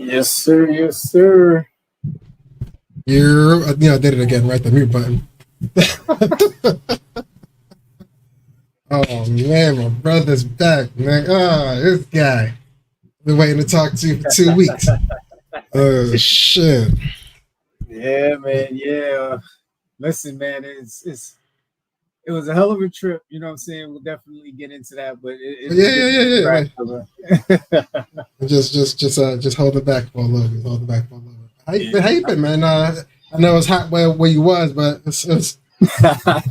Yes, sir. Yes, sir. I did it again, right? The mute button. Oh man, my brother's back, man. Oh, this guy. Been waiting to talk to you for 2 weeks. Oh shit. Yeah, man. Yeah. Listen, man. It was a hell of a trip. You know what I'm saying? We'll definitely get into that, but But it's good to be yeah. back, Wait, brother. just hold it back for a little bit. Hold it back for a little bit. How you Yeah. been, man? I know it's hot where you was, but it's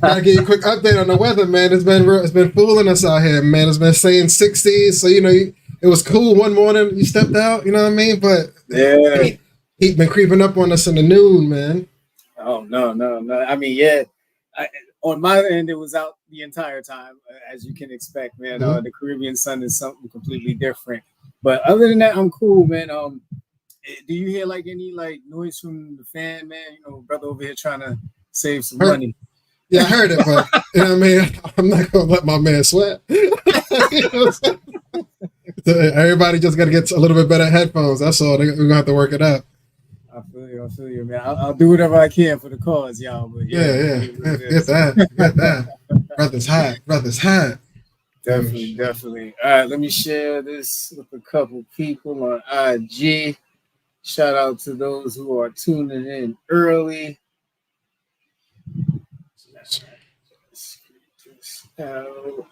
gotta give you a quick update on the weather, man. It's been fooling us out here, man. It's been saying 60s, so it was cool one morning. You stepped out, you know what I mean? But Yeah. heat been creeping up on us in the noon, man. Oh no. I mean, yeah. I, on my end, it was out the entire time, as you can expect, man. Mm-hmm. The Caribbean sun is something completely different. But other than that, I'm cool, man. Do you hear like any like noise from the fan, man? You know, brother over here trying to save some Heard, money. yeah, I heard it, but you know what I mean. I'm not gonna let my man sweat. So everybody just gotta get a little bit better headphones. That's all. We're gonna have to work it out. I feel you, man. I'll do whatever I can for the cause, y'all. But Yeah. Get that. Brother's hot. Definitely. All right, let me share this with a couple people on IG. Shout out to those who are tuning in early. Let's get this out.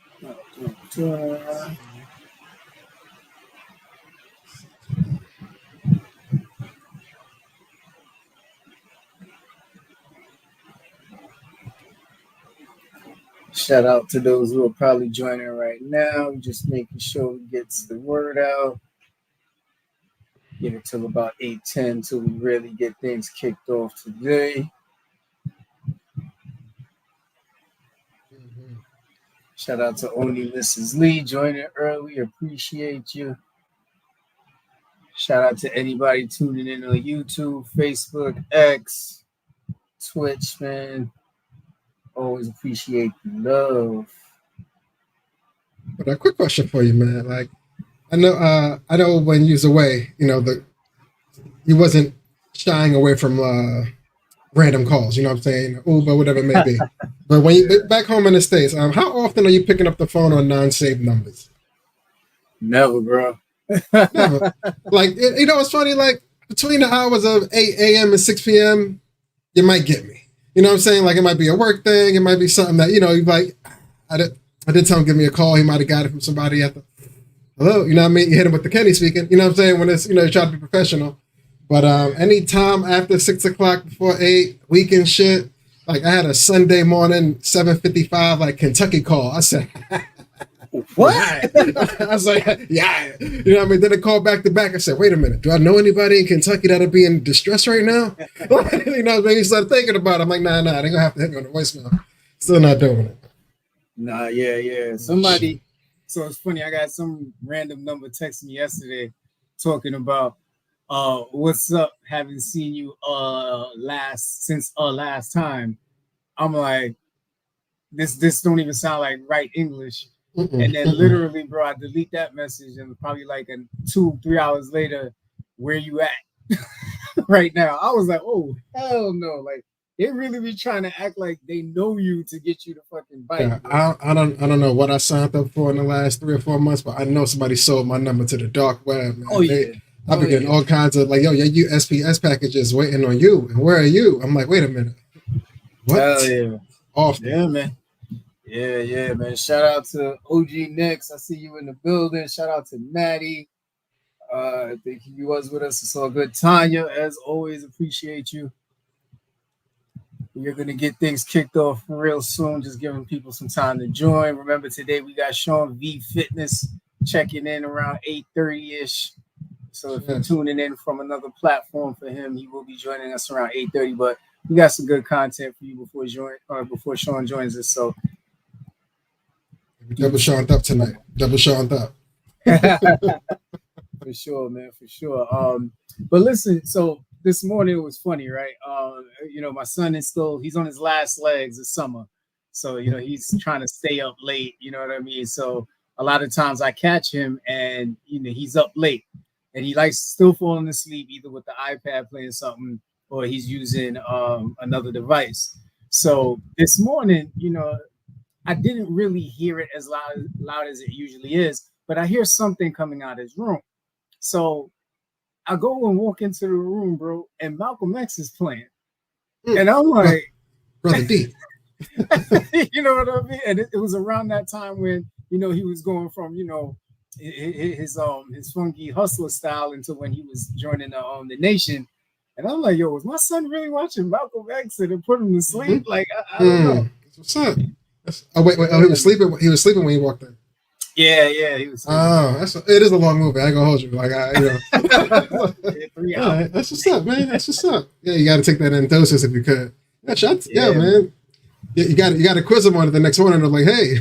Shout out to those who are probably joining right now. Just making sure we get the word out. Get it till about 8:10 till we really get things kicked off today. Mm-hmm. Shout out to Oni Mrs. Lee joining early. Appreciate you. Shout out to anybody tuning in on YouTube, Facebook, X, Twitch, man. Always appreciate the love. But a quick question for you, man. Like, I know when you was away, you wasn't shying away from random calls. You know what I'm saying? Uber, whatever it may be. But when you back home in the States, how often are you picking up the phone on non-saved numbers? Never, bro. Never. Like, it's funny. Like between the hours of 8 a.m. and 6 p.m., you might get me. You know what I'm saying? Like it might be a work thing. It might be something that you like. I did tell him give me a call. He might have got it from somebody at the hello. You know what I mean? You hit him with the Kenny speaking. You know what I'm saying? When it's you try to be professional. But any time after 6 o'clock, before 8, weekend shit. Like I had a Sunday morning 7:55 like Kentucky call. I said, what? I was like, yeah. You know what I mean? Then I called back to back. I said, wait a minute. Do I know anybody in Kentucky that'll be in distress right now? You know what I mean? He started thinking about it. I'm like, nah. They're going to have to hit me on the voicemail. Still not doing it. Nah, yeah. Somebody, so it's funny. I got some random number texting me yesterday talking about, what's up? Haven't seen you since last time. I'm like, this don't even sound like right English. And then literally, bro, I delete that message and probably like 2-3 hours later, where you at right now? I was like, oh hell no! Like they really be trying to act like they know you to get you to fucking bite. Yeah, I don't know what I signed up for in the last 3 or 4 months, but I know somebody sold my number to the dark web. Man. Oh yeah. I've been getting all kinds of like, yo, your USPS packages waiting on you, and where are you? I'm like, wait a minute, what? Hell yeah. Often. Yeah, man. Yeah, man. Shout out to OG Next. I see you in the building. Shout out to Maddie. I think he was with us. It's all good. Tanya, as always, appreciate you. We're going to get things kicked off real soon. Just giving people some time to join. Remember, today we got Shaun V Fitness checking in around 8:30-ish. So if you're tuning in from another platform for him, he will be joining us around 8:30. But we got some good content for you before Shaun joins us. So double Shaun up tonight. Double Shaun up. For sure, man. For sure. But listen, so this morning it was funny, right? My son is he's on his last legs this summer. So, he's trying to stay up late, you know what I mean? So a lot of times I catch him and he's up late. and he likes still falling asleep either with the iPad playing something or he's using another device. So this morning, I didn't really hear it as loud as it usually is, but I hear something coming out of his room. So I go and walk into the room, bro, and Malcolm X is playing. And I'm like, Brother D. You know what I mean? And it was around that time when, he was going from, his funky hustler style into when he was joining the Nation. And I'm like, yo, was my son really watching Malcolm X and put him to sleep? Like, I don't know. What's up? Wait. Oh, he was sleeping. He was sleeping when he walked in. Yeah, he was sleeping. Oh, it is a long movie. I ain't gonna hold you. Like, 3 hours. All right, that's what's up, man. That's what's up. Yeah, you got to take that in doses if you could. Yeah, man. You got to quiz them on it the next morning. They're like, hey,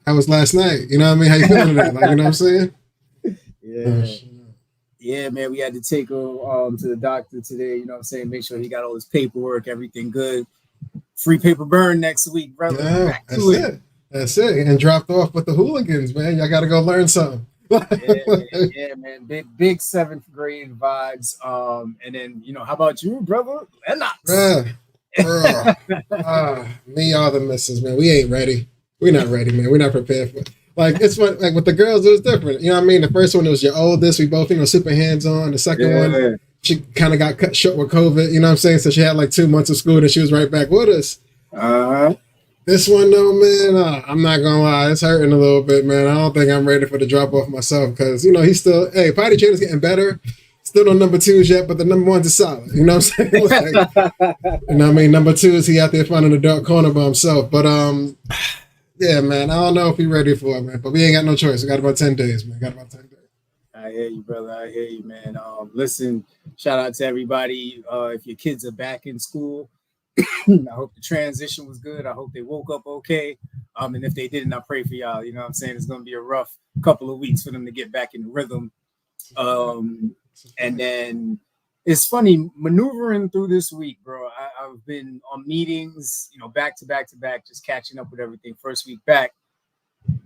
how was last night? You know what I mean? How you feeling today? Like, you know what I'm saying? Yeah. Yeah, man, we had to take him to the doctor today, you know what I'm saying? Make sure he got all his paperwork, everything good. Free paper burn next week, brother. Yeah, that's it. And dropped off with the hooligans, man. Y'all got to go learn something. yeah, man. Big 7th grade vibes. And then, how about you, brother? Lennox. Me, all the misses, man. We ain't ready. We're not ready, man. We're not prepared for it. Like, it's what, like with the girls, it was different. You know what I mean? The first one, it was your oldest. We both, super hands-on. The second one, she kind of got cut short with COVID. You know what I'm saying? So she had like 2 months of school and she was right back with us. This one, though, man, I'm not going to lie. It's hurting a little bit, man. I don't think I'm ready for the drop-off myself because, he's still, potty training's getting better. Still no number 2s yet, but the number 1s is solid. You know what I'm saying? Like, you know what I mean? Number 2 is he out there finding the dark corner by himself. But, yeah, man, I don't know if he's ready for it, man. But we ain't got no choice. We got about 10 days, man. I hear you, brother. I hear you, man. Listen, shout out to everybody. If your kids are back in school, I hope the transition was good. I hope they woke up okay. And if they didn't, I pray for y'all. You know what I'm saying? It's going to be a rough couple of weeks for them to get back in the rhythm. And then it's funny maneuvering through this week, bro. I've been on meetings, back to back, just catching up with everything. First week back.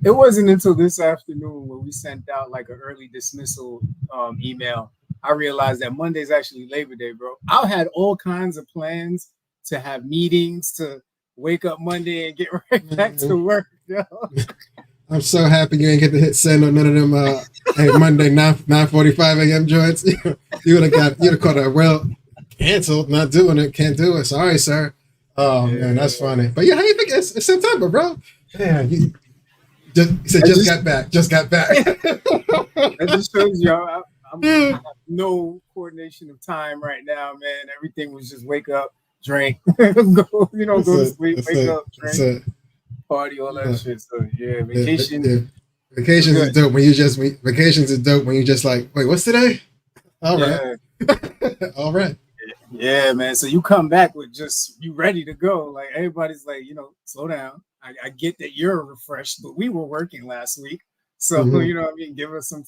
It wasn't until this afternoon when we sent out like an early dismissal email, I realized that Monday's actually Labor Day, bro. I had all kinds of plans to have meetings, to wake up Monday and get right back to work. Yo. I'm so happy you ain't get to hit send on none of them Monday 9:45 a.m. joints. You would have caught a real canceled, not doing it, can't do it. Sorry, sir. Oh man, that's funny. But yeah, how you think it's September, bro? Yeah, you just got back. That just shows you I have no coordination of time right now, man. Everything was just wake up, drink, go to sleep, wake up, drink. Party, all that shit. So yeah, vacation. Vacations is dope when vacations is dope when you just like, wait, what's today? All right. All right. Yeah, man. So you come back with just you ready to go. Like everybody's like, slow down. I get that you're refreshed, but we were working last week. So you know what I mean? Give us some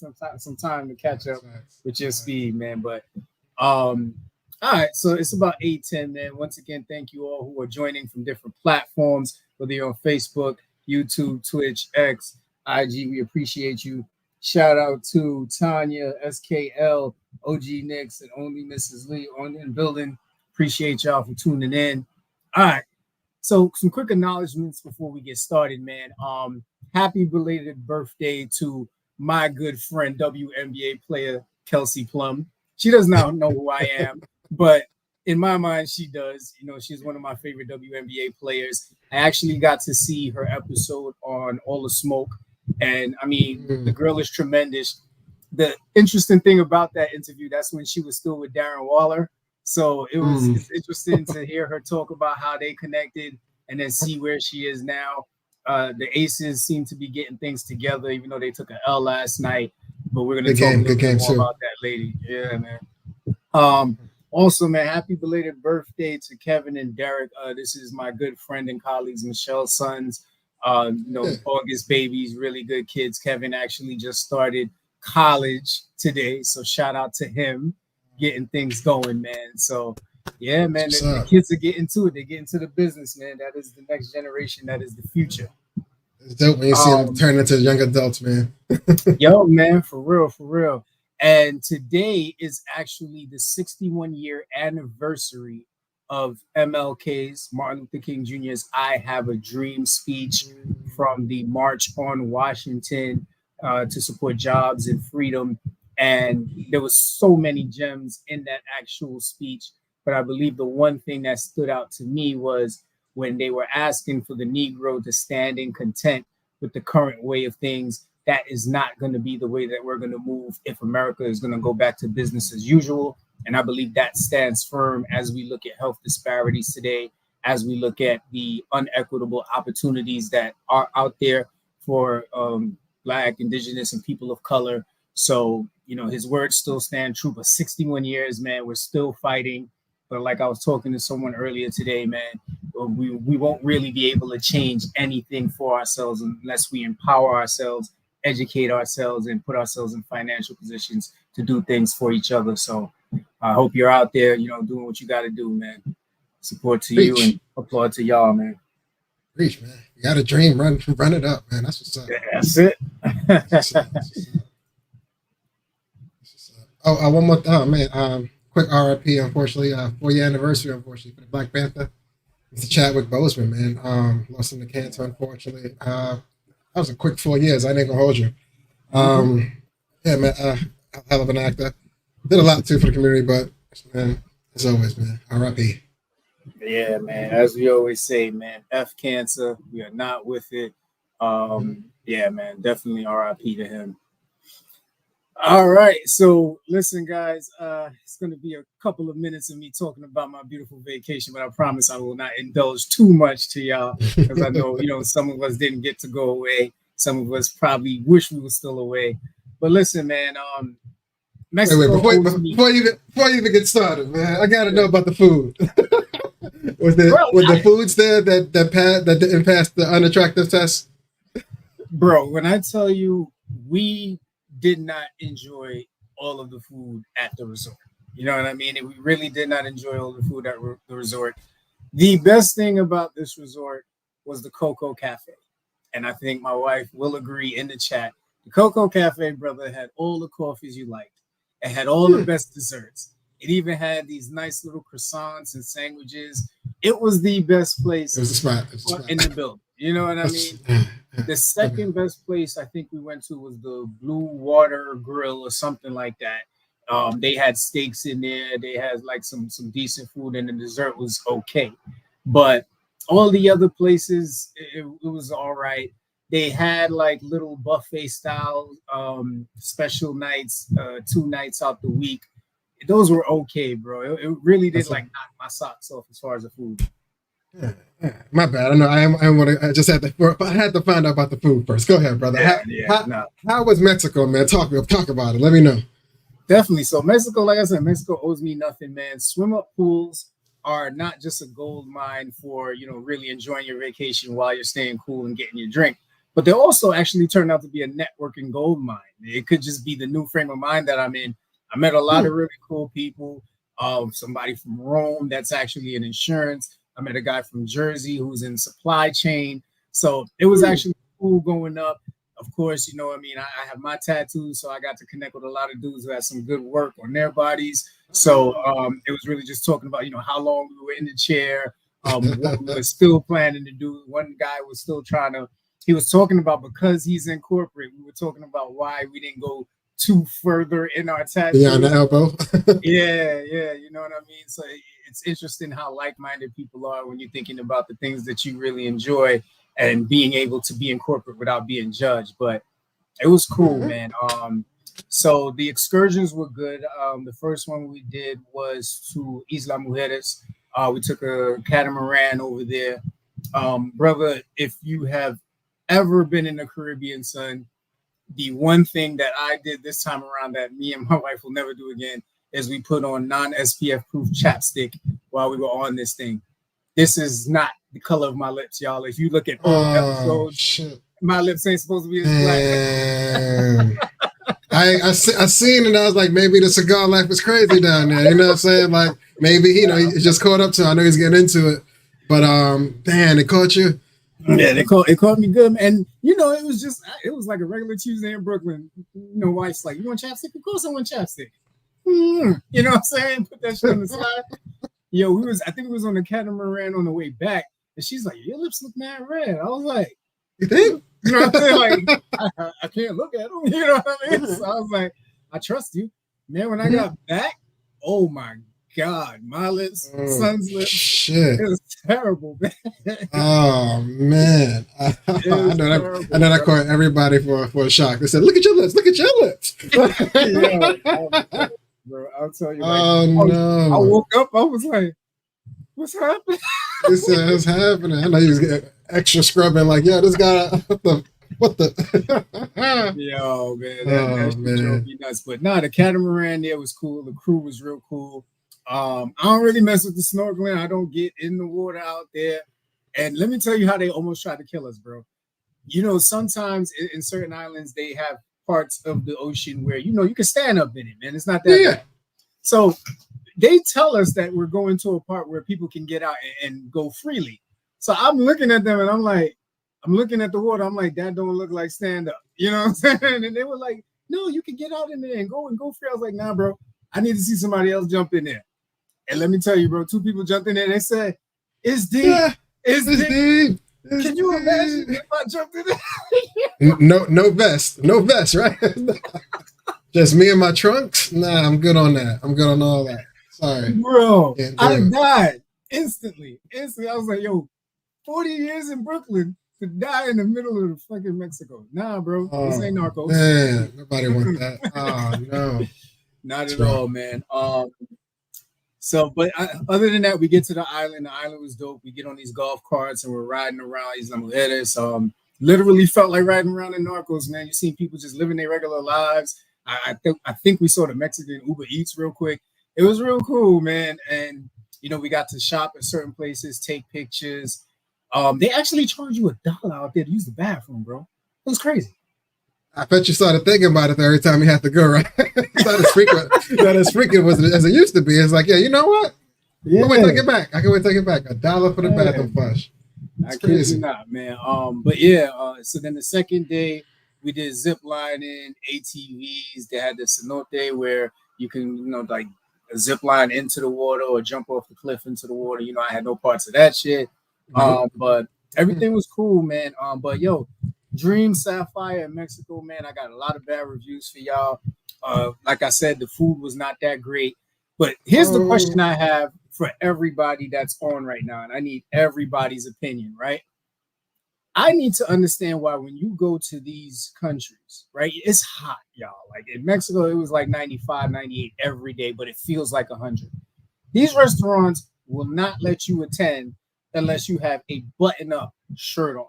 time to catch up with your speed, man. But all right, so it's about 8:10, man. Once again, thank you all who are joining from different platforms, whether you're on Facebook, YouTube, Twitch, X, IG. We appreciate you. Shout out to Tanya, SKL, OG Nix, and Only Mrs. Lee on in building. Appreciate y'all for tuning in. All right. So some quick acknowledgments before we get started, man. Happy belated birthday to my good friend, WNBA player Kelsey Plum. She does not know who I am, but in my mind, she does. She's one of my favorite WNBA players. I actually got to see her episode on All the Smoke. And I mean, the girl is tremendous. The interesting thing about that interview, that's when she was still with Darren Waller. So it's interesting to hear her talk about how they connected and then see where she is now. The Aces seem to be getting things together, even though they took an L last night. But we're going to talk a little bit more about that lady. Yeah, man. Also, man, happy belated birthday to Kevin and Derek. This is my good friend and colleagues, Michelle's sons. August babies, really good kids. Kevin actually just started college today, so shout out to him getting things going, man. So yeah, man, the kids are getting to it. They get into the business, man. That is the next generation. That is the future. It's dope when you see them turn into young adults, man. Yo, man, for real. And today is actually the 61-year anniversary of MLK's, Martin Luther King Jr.'s I Have a Dream speech from the March on Washington to support jobs and freedom. And there was so many gems in that actual speech. But I believe the one thing that stood out to me was when they were asking for the Negro to stand in content with the current way of things. That is not going to be the way that we're going to move if America is going to go back to business as usual. And I believe that stands firm as we look at health disparities today, as we look at the unequitable opportunities that are out there for Black, Indigenous, and people of color. So, you know, his words still stand true. But 61 years, man, we're still fighting. But like I was talking to someone earlier today, man, we won't really be able to change anything for ourselves unless we empower ourselves, educate ourselves, and put ourselves in financial positions to do things for each other. So I hope you're out there, you know, doing what you got to do, man. Support to you and applaud to y'all, man. Preach, man. You got a dream, run it up, man. That's what's up. Yeah, that's it. That's what's up. Oh, one more. Oh man, quick RIP. Unfortunately, 4-year anniversary. Unfortunately, for the Black Panther, Mr. Chadwick Boseman, man. Lost him to cancer. Unfortunately, that was a quick 4 years. I ain't gonna hold you. Yeah, man. Hell of an actor. Did a lot too for the community, but man, as always, man. RIP. Yeah, man. As we always say, man, F cancer. We are not with it. Yeah, man. Definitely RIP to him. All right. So listen, guys, it's going to be a couple of minutes of me talking about my beautiful vacation, but I promise I will not indulge too much to y'all because I know, you know, some of us didn't get to go away. Some of us probably wish we were still away. But listen, man, Mexico. Before you even get started, man, I got to know about the food. was the foods there that didn't pass the unattractive test? Bro, when I tell you we did not enjoy all of the food at the resort. You know what I mean? And we really did not enjoy all the food at the resort. The best thing about this resort was the Coco Cafe. And I think my wife will agree in the chat. The Coco Cafe, brother, had all the coffees you liked. It had all the best desserts. It even had these nice little croissants and sandwiches. It was the best place in the building. You know what I mean? The second best place I think we went to was the Blue Water Grill or something like that. They had steaks in there. They had like some decent food, and the dessert was okay. But all the other places, it was all right. They had like little buffet style special nights, 2 nights out the week. Those were okay, bro. It really did knock my socks off as far as the food. Yeah. My bad. I know. I just had to find out about the food first. Go ahead, brother. How was Mexico, man? Talk about it. Let me know. Definitely. So Mexico, like I said, Mexico owes me nothing, man. Swim up pools are not just a gold mine for, you know, really enjoying your vacation while you're staying cool and getting your drink, but they also actually turned out to be a networking gold mine. It could just be the new frame of mind that I'm in. I met a lot of really cool people. Somebody from Rome that's actually in insurance. I met a guy from Jersey who's in supply chain. So it was actually cool going up. Of course, you know, I mean, I have my tattoos, so I got to connect with a lot of dudes who had some good work on their bodies. So it was really just talking about, you know, how long we were in the chair, what we were still planning to do. One guy was still he was talking about, because he's in corporate, we were talking about why we didn't go too further in our tattoos. Beyond the elbow. Yeah, you know what I mean? So it's interesting how like-minded people are when you're thinking about the things that you really enjoy and being able to be in corporate without being judged. But it was cool, man. So the excursions were good. The first one we did was to Isla Mujeres. We took a catamaran over there. Brother, if you have ever been in the Caribbean, son, the one thing that I did this time around that me and my wife will never do again is we put on non-SPF proof chapstick while we were on this thing. This is not the color of my lips, y'all. If you look at old episodes, my lips ain't supposed to be this black. I seen it and I was like, maybe the cigar life is crazy down there. You know what I'm saying? Like, maybe, you know, he just caught up to it. I know he's getting into it. But, damn, it caught you. Yeah, it caught me good, and it was like a regular Tuesday in Brooklyn. Wife's like, "You want chapstick? Of course I want chapstick." You know what I'm saying? Put that shit on the side. I think we was on the catamaran on the way back, and she's like, "Your lips look mad red." I was like, "You think?" You know what I'm saying? Like, I can't look at them. You know what I mean? So I was like, "I trust you, man." When I got back, oh my God, my lips, son's lips, shit, it was terrible, man. Oh man, I know that caught everybody for a shock. They said, "Look at your lips! Look at your lips!" Bro, I'll tell you. Oh no! I woke up. I was like, "What's happening?" He said, "What's happening?" I know he was getting extra scrubbing. Like, "Yo, this guy, what the?" Yo, man, that drove me nuts. But the catamaran there was cool. The crew was real cool. I don't really mess with the snorkeling. I don't get in the water out there. And let me tell you how they almost tried to kill us, bro. Sometimes in certain islands they have parts of the ocean where you can stand up in it, man. It's not that bad. So they tell us that we're going to a part where people can get out and go freely. So I'm looking at them and I'm looking at the water. I'm like, that don't look like stand up. You know what I'm saying? And they were like, no, you can get out in there and go free. I was like, nah, bro, I need to see somebody else jump in there. And let me tell you, bro, 2 people jumped in there. They said, "It's deep. Yeah, it's deep. Can you imagine if I jumped in there?" No vest, right? Just me and my trunks? Nah, I'm good on that. I'm good on all that. Sorry. Bro, I died instantly. I was like, yo, 40 years in Brooklyn to die in the middle of the fucking Mexico. Nah, bro. This ain't Narcos. Man, nobody wants that. Oh, no. Not at all, man. But other than that, we get to the island. The island was dope. We get on these golf carts and we're riding around these mujeres. Literally felt like riding around in Narcos, man. You see people just living their regular lives. I think we saw the Mexican Uber Eats real quick. It was real cool, man. And we got to shop at certain places, take pictures. They actually charge you $1 out there to use the bathroom, bro. It was crazy. I bet you started thinking about it every time you had to go, right? Not as frequent as it used to be. It's like, yeah, you know what? Yeah. I can wait till I get back. $1 for the bathroom flush. That's crazy. Not, man. But yeah, so then the second day we did zip lining, ATVs. They had the cenote where you can, like zip line into the water or jump off the cliff into the water. I had no parts of that shit. But everything was cool, man. But yo, Dream Sapphire in Mexico, man. I got a lot of bad reviews for y'all. Like I said, the food was not that great. But here's the question I have for everybody that's on right now, and I need everybody's opinion, right? I need to understand why when you go to these countries, right, it's hot, y'all. Like in Mexico, it was like 95, 98 every day, but it feels like 100. These restaurants will not let you attend unless you have a button-up shirt on.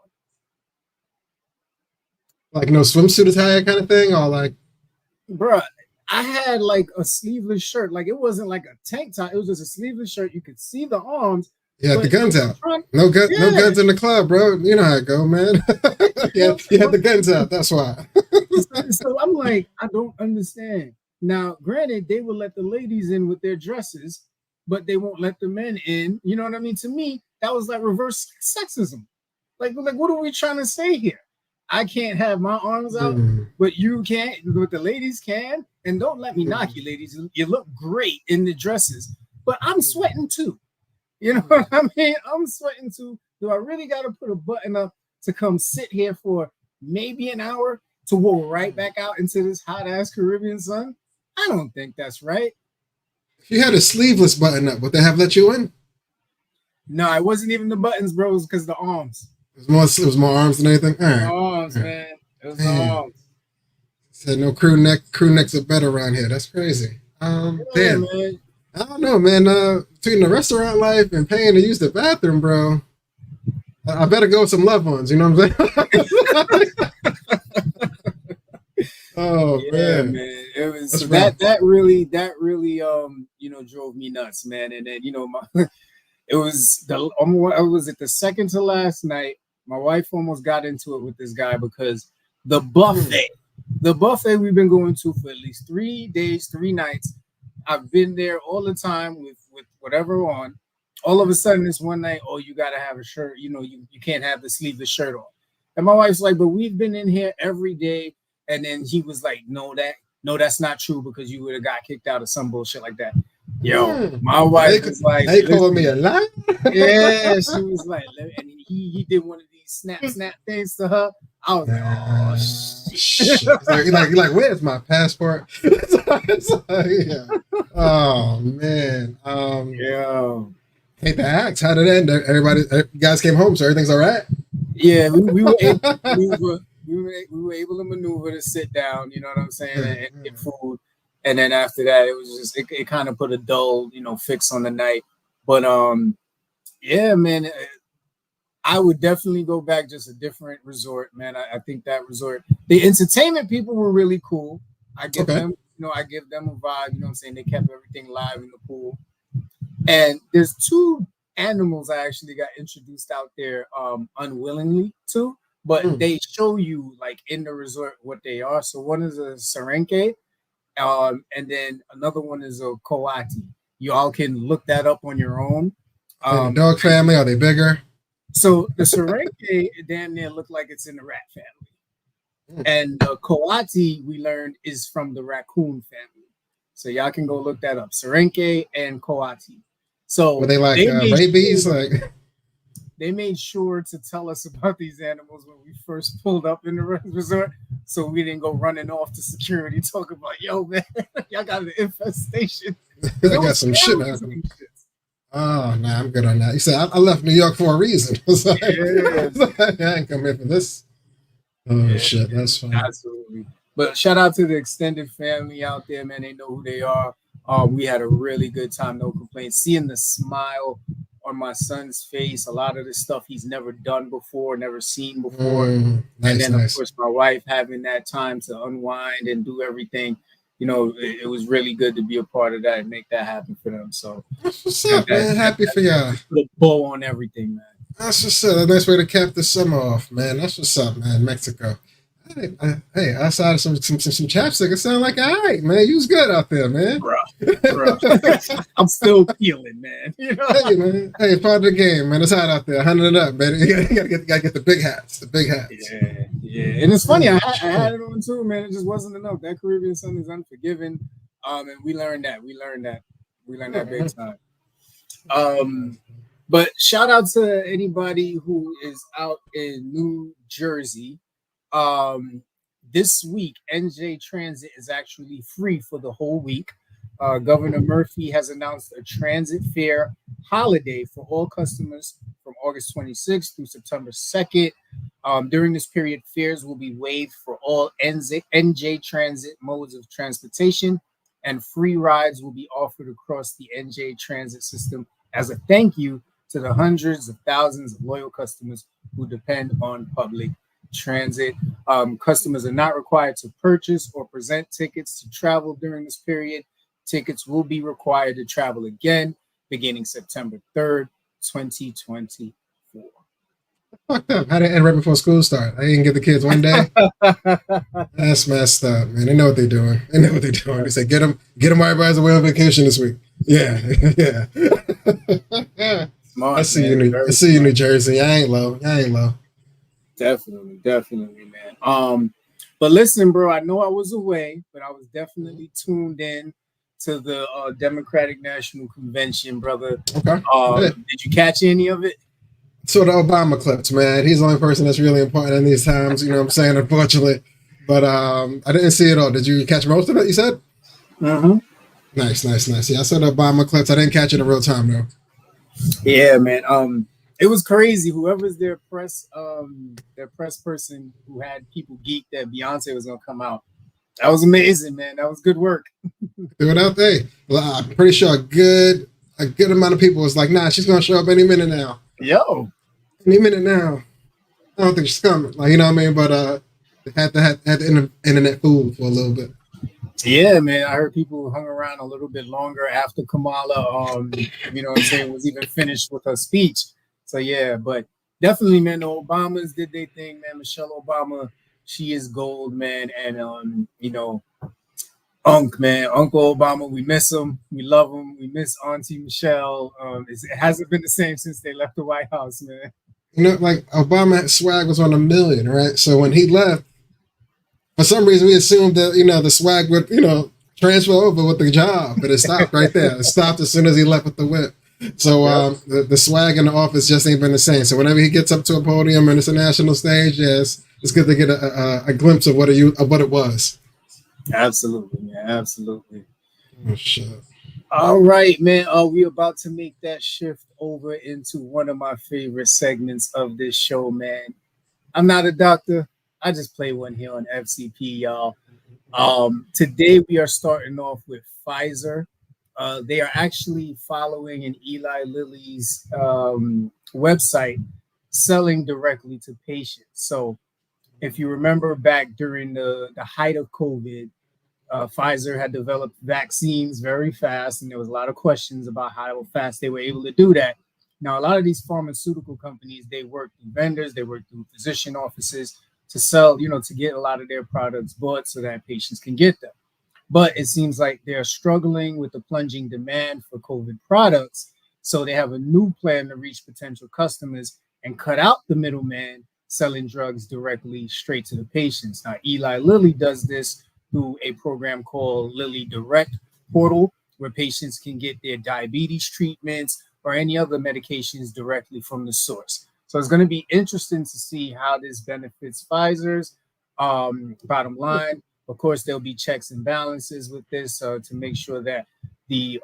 Like no swimsuit attire kind of thing? Or like... Bruh, I had like a sleeveless shirt. Like it wasn't like a tank top. It was just a sleeveless shirt. You could see the arms. You had the guns out. No guns in the club, bro. You know how it go, man. You had the guns out. That's why. So I'm like, I don't understand. Now, granted, they will let the ladies in with their dresses, but they won't let the men in. You know what I mean? To me, that was like reverse sexism. Like what are we trying to say here? I can't have my arms out, but you can't, but the ladies can. And don't let me knock you, ladies. You look great in the dresses, but I'm sweating too. You know what I mean? I'm sweating too. Do I really got to put a button up to come sit here for maybe an hour to walk right back out into this hot ass Caribbean sun? I don't think that's right. If you had a sleeveless button up, would they have let you in? No, it wasn't even the buttons, bro. It was because of the arms. It was more arms than anything. Arms, man. It was the arms. Said no crew necks are better around here. That's crazy. Damn. Man. I don't know, man. Between the restaurant life and paying to use the bathroom, bro, I better go with some loved ones. You know what I'm saying? Oh yeah, man. It was so that really drove me nuts, man. And then it was I was at the second to last night. My wife almost got into it with this guy because the buffet we've been going to for at least 3 days, 3 nights. I've been there all the time with whatever on. all of a sudden this one night, oh, you gotta have a shirt, you can't have the sleeveless shirt on. And my wife's like, but we've been in here every day. And then he was like, no, that's not true because you would have got kicked out of some bullshit like that. Yo, my wife was like, they calling me a liar. Yeah, she was like, and he did one of these snap things to her. I was like, oh shit. like, where's my passport? It's like, yeah. Oh man. Yeah. Hate to ask. How did it end? Everybody, you guys came home, so everything's all right. Yeah, we were able to maneuver. We were able to maneuver to sit down. You know what I'm saying, and get food. And then after that, it was just it kind of put a dull, fix on the night. But yeah, man, I would definitely go back, just a different resort, man. I think that resort, the entertainment people were really cool. I give them, I give them a vibe. You know what I'm saying? They kept everything live in the pool. And there's two animals I actually got introduced out there unwillingly to, but they show you like in the resort what they are. So one is a Serenke, and then another one is a Coati. You all can look that up on your own. The dog family, are they bigger? So the Serenke damn near look like it's in the rat family. And the Coati, we learned, is from the raccoon family. So y'all can go look that up. Serenke and Coati. So were they like rabies? They made sure to tell us about these animals when we first pulled up in the resort, so we didn't go running off to security talking about, yo, man, y'all got an infestation. I got some shit happening. Oh, nah, I'm good on that. You said I left New York for a reason. I ain't come here for this. Oh, shit, that's fine. Absolutely. But shout out to the extended family out there, man. They know who they are. We had a really good time, no complaints. Seeing the smile on my son's face, a lot of the stuff he's never done before, never seen before. And then, of course, my wife having that time to unwind and do everything. It was really good to be a part of that and make that happen for them. So that's what's up, man. Happy for y'all. Put a bow on everything, man. That's what's up. A nice way to cap the summer off, man. That's what's up, man. Mexico. Hey, outside of some chapstick, it sounded like all right, man. You was good out there, man. Bro. I'm still peeling, man. Hey, man. Hey, part of the game, man. It's hot out there. 100 it up, man. You gotta get the big hats. The big hats. Yeah. And it's funny, I had it on too, man. It just wasn't enough. That Caribbean sun is unforgiving. And we learned that. We learned that big time. But shout out to anybody who is out in New Jersey. This week, NJ Transit is actually free for the whole week. Governor Murphy has announced a transit fare holiday for all customers from August 26th through September 2nd. During this period, fares will be waived for all NJ Transit modes of transportation, and free rides will be offered across the NJ Transit system as a thank you to the hundreds of thousands of loyal customers who depend on public transit. Customers are not required to purchase or present tickets to travel during this period. Tickets will be required to travel again beginning September 3rd, 2024. Fucked up. How did it end right before school start? I didn't get the kids one day. That's messed up, man. They know what they're doing. They say get them while everybody's away on vacation this week. Yeah. Smart, I see you, New Jersey. I ain't low. Definitely, man. But listen, bro, I know I was away, but I was definitely tuned in to the Democratic National Convention, brother. Okay. Did you catch any of it? So the Obama clips, man. He's the only person that's really important in these times, you know what I'm saying, unfortunately. But I didn't see it all. Did you catch most of it, you said? Mm-hmm. Nice. Yeah, I saw the Obama clips. I didn't catch it in real time, though. Yeah, man. It was crazy. Whoever's their press person who had people geeked that Beyonce was gonna come out. That was amazing, man. That was good work. Do it out there. Well, I'm pretty sure a good amount of people was like, nah, she's gonna show up any minute now. Yo. Any minute now. I don't think she's coming. Like, you know what I mean? But had the internet fooled for a little bit. Yeah, man. I heard people hung around a little bit longer after Kamala, you know what I'm saying, was even finished with her speech. So yeah, but definitely, man, the Obamas did their thing, man. Michelle Obama, she is gold, man. And you know, Man, Uncle Obama, we miss him. We love him. We miss Auntie Michelle. It hasn't been the same since they left the White House, man. Like Obama swag was on a million, right? So when he left, for some reason we assumed that the swag would transfer over with the job, but it stopped right there. It stopped as soon as he left with the whip. So Yep. the swag in the office just ain't been the same. So whenever he gets up to a podium and it's a national stage, yes, it's good to get a glimpse of what it was. Absolutely, man. Absolutely. Oh shit. All right, man. We about to make that shift over into one of my favorite segments of this show, man. I'm not a doctor. I just play one here on FCP, y'all. Today we are starting off with Pfizer. They are actually following in Eli Lilly's website, selling directly to patients. So if you remember back during the height of COVID, Pfizer had developed vaccines very fast, and there was a lot of questions about how fast they were able to do that. Now, a lot of these pharmaceutical companies, they work through vendors, they work through physician offices to sell, to get a lot of their products bought so that patients can get them. But it seems like they're struggling with the plunging demand for COVID products. So they have a new plan to reach potential customers and cut out the middleman selling drugs directly straight to the patients. Now, Eli Lilly does this through a program called Lilly Direct Portal, where patients can get their diabetes treatments or any other medications directly from the source. So it's going to be interesting to see how this benefits Pfizer's bottom line. Of course, there'll be checks and balances with this to make sure that the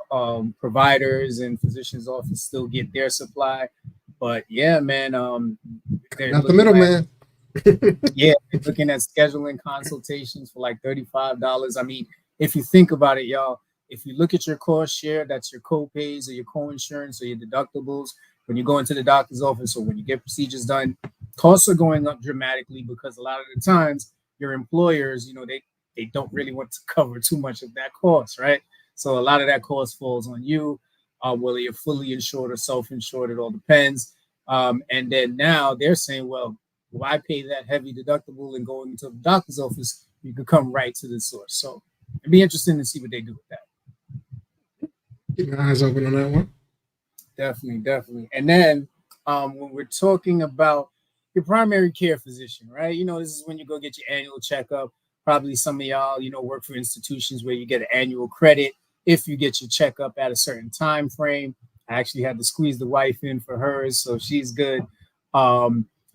providers and physicians' office still get their supply. But yeah, man, they're Not the looking at middleman. yeah, they're looking at scheduling consultations for like $35. I mean, if you think about it, y'all, if you look at your cost share, that's your co-pays or your co-insurance or your deductibles when you go into the doctor's office or when you get procedures done, costs are going up dramatically because a lot of the times your employers, they don't really want to cover too much of that cost, right? So a lot of that cost falls on you, whether you're fully insured or self-insured, it all depends. And then now they're saying, well, why pay that heavy deductible and going into the doctor's office? You could come right to the source. So it'd be interesting to see what they do with that. Keep my eyes open on that one. Definitely, definitely. And then when we're talking about your primary care physician, right? This is when you go get your annual checkup. Probably some of y'all, work for institutions where you get an annual credit if you get your checkup at a certain time frame. I actually had to squeeze the wife in for hers, so she's good.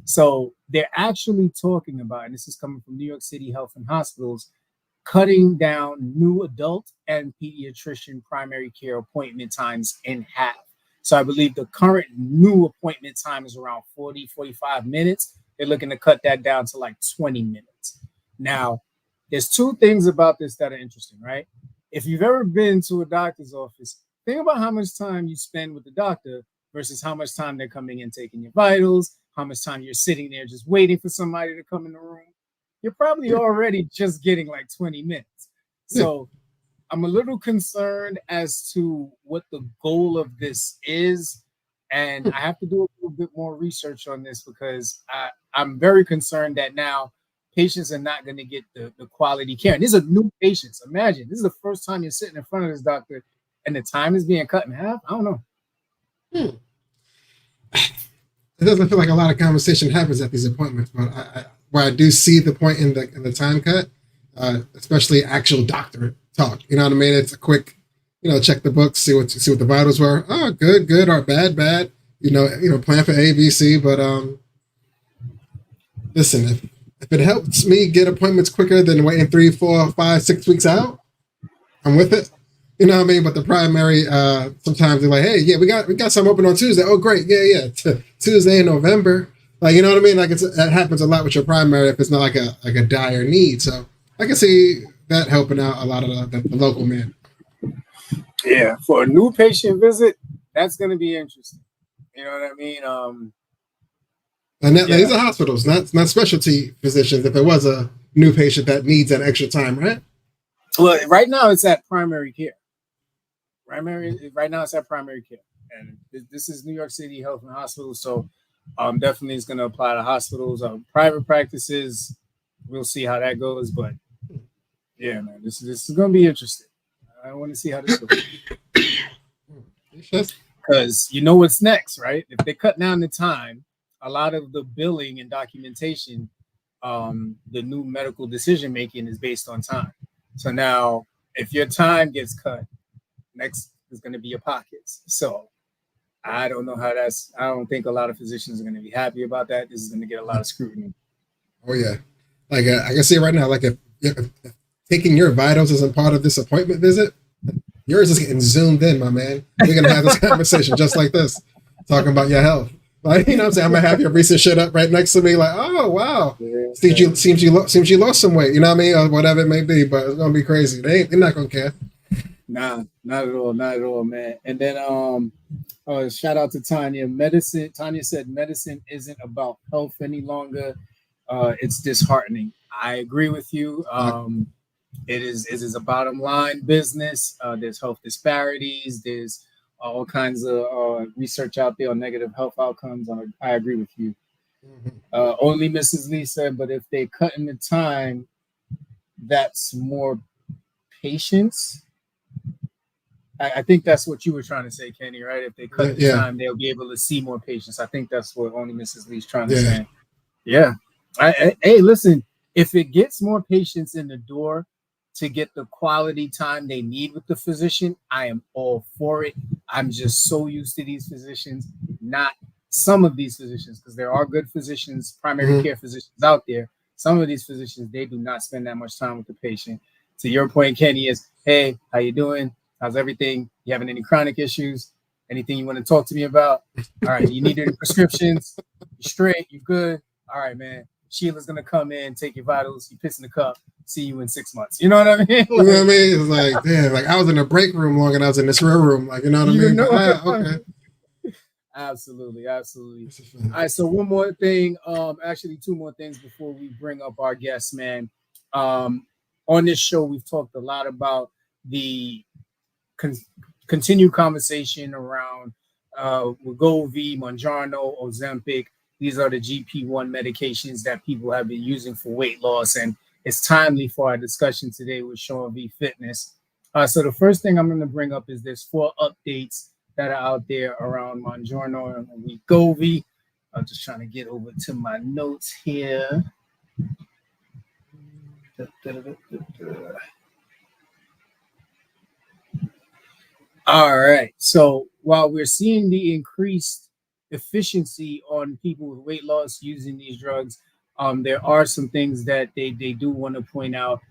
So they're actually talking about, and this is coming from New York City Health and Hospitals, cutting down new adult and pediatrician primary care appointment times in half. So I believe the current new appointment time is around 40, 45 minutes. They're looking to cut that down to like 20 minutes. Now, there's two things about this that are interesting, right? If you've ever been to a doctor's office, think about how much time you spend with the doctor versus how much time they're coming in taking your vitals, how much time you're sitting there just waiting for somebody to come in the room. You're probably already just getting like 20 minutes. So I'm a little concerned as to what the goal of this is. And I have to do a little bit more research on this because I'm very concerned that now patients are not going to get the quality care. And these are new patients. Imagine this is the first time you're sitting in front of this doctor and the time is being cut in half. I don't know. It doesn't feel like a lot of conversation happens at these appointments, but where I do see the point in the time cut, especially actual doctor talk. You know what I mean? It's a quick, check the books, see what the vitals were. Oh, good, or bad. Plan for A, B, C. But listen, if it helps me get appointments quicker than waiting 3, 4, 5, 6 weeks out, I'm with it. You know what I mean? But the primary, sometimes they're like, hey, yeah, we got some open on Tuesday. Oh, great. Yeah. Tuesday in November. Like, you know what I mean? Like that happens a lot with your primary if it's not like a dire need. So I can see that helping out a lot of the local men. Yeah. For a new patient visit, that's going to be interesting. You know what I mean? And these are hospitals, not specialty physicians. If it was a new patient that needs that extra time, right? Well, right now it's at primary care. Right now it's at primary care, and this is New York City Health and Hospitals, so definitely it's going to apply to hospitals. Private practices, we'll see how that goes, but Yeah, man. This is gonna be interesting. I want to see how this goes. It's just Because you know what's next, right? If they cut down the time, a lot of the billing and documentation, the new medical decision making is based on time. So now, if your time gets cut, next is going to be your pockets. So I don't know how that's. I don't think a lot of physicians are going to be happy about that. This is going to get a lot of scrutiny. oh yeah, like I can see it right now. Like if taking your vitals isn't part of this appointment visit, yours is getting zoomed in, my man. We're gonna have this conversation just like this, talking about your health. Like, you know what I'm saying? I'm gonna have your recent shit up right next to me, like, oh wow. Seems you lost some weight, you know what I mean? Or whatever it may be, but it's gonna be crazy. They're not gonna care. Nah, not at all, man. And then shout out to Tanya. Tanya said medicine isn't about health any longer. It's disheartening. I agree with you. It is a bottom line business. There's health disparities. There's all kinds of research out there on negative health outcomes. I agree with you. Only Mrs. Lee said, but if they cut in the time, that's more patience. I think that's what you were trying to say, Kenny, right? If they cut the time, they'll be able to see more patients. I think that's what only Mrs. Lee's trying to say. Yeah. Hey, listen, if it gets more patients in the door to get the quality time they need with the physician, I am all for it. I'm just so used to these physicians, not some of these physicians, because there are good physicians, primary care physicians out there. Some of these physicians, they do not spend that much time with the patient. To your point, Kenny, is, hey, how you doing? How's everything? You having any chronic issues? Anything you want to talk to me about? All right, you need any prescriptions? You straight? You good? All right, man. Sheila's gonna come in, take your vitals, you piss in the cup, see you in 6 months. You know what I mean? Like, you know what I mean? It's like, damn, like I was in the break room long and I was in this real room, like, you know what I mean? Okay. Absolutely. All right, so one more thing, actually two more things before we bring up our guests, man. On this show, we've talked a lot about the continued conversation around Wegovy, Mounjaro, Ozempic. These are the GP1 medications that people have been using for weight loss, and it's timely for our discussion today with Shaun V Fitness. So the first thing I'm going to bring up is there's 4 updates that are out there around Mounjaro and Wegovy. I'm just trying to get over to my notes here. All right. So while we're seeing the increased efficiency on people with weight loss using these drugs, there are some things that they do want to point out.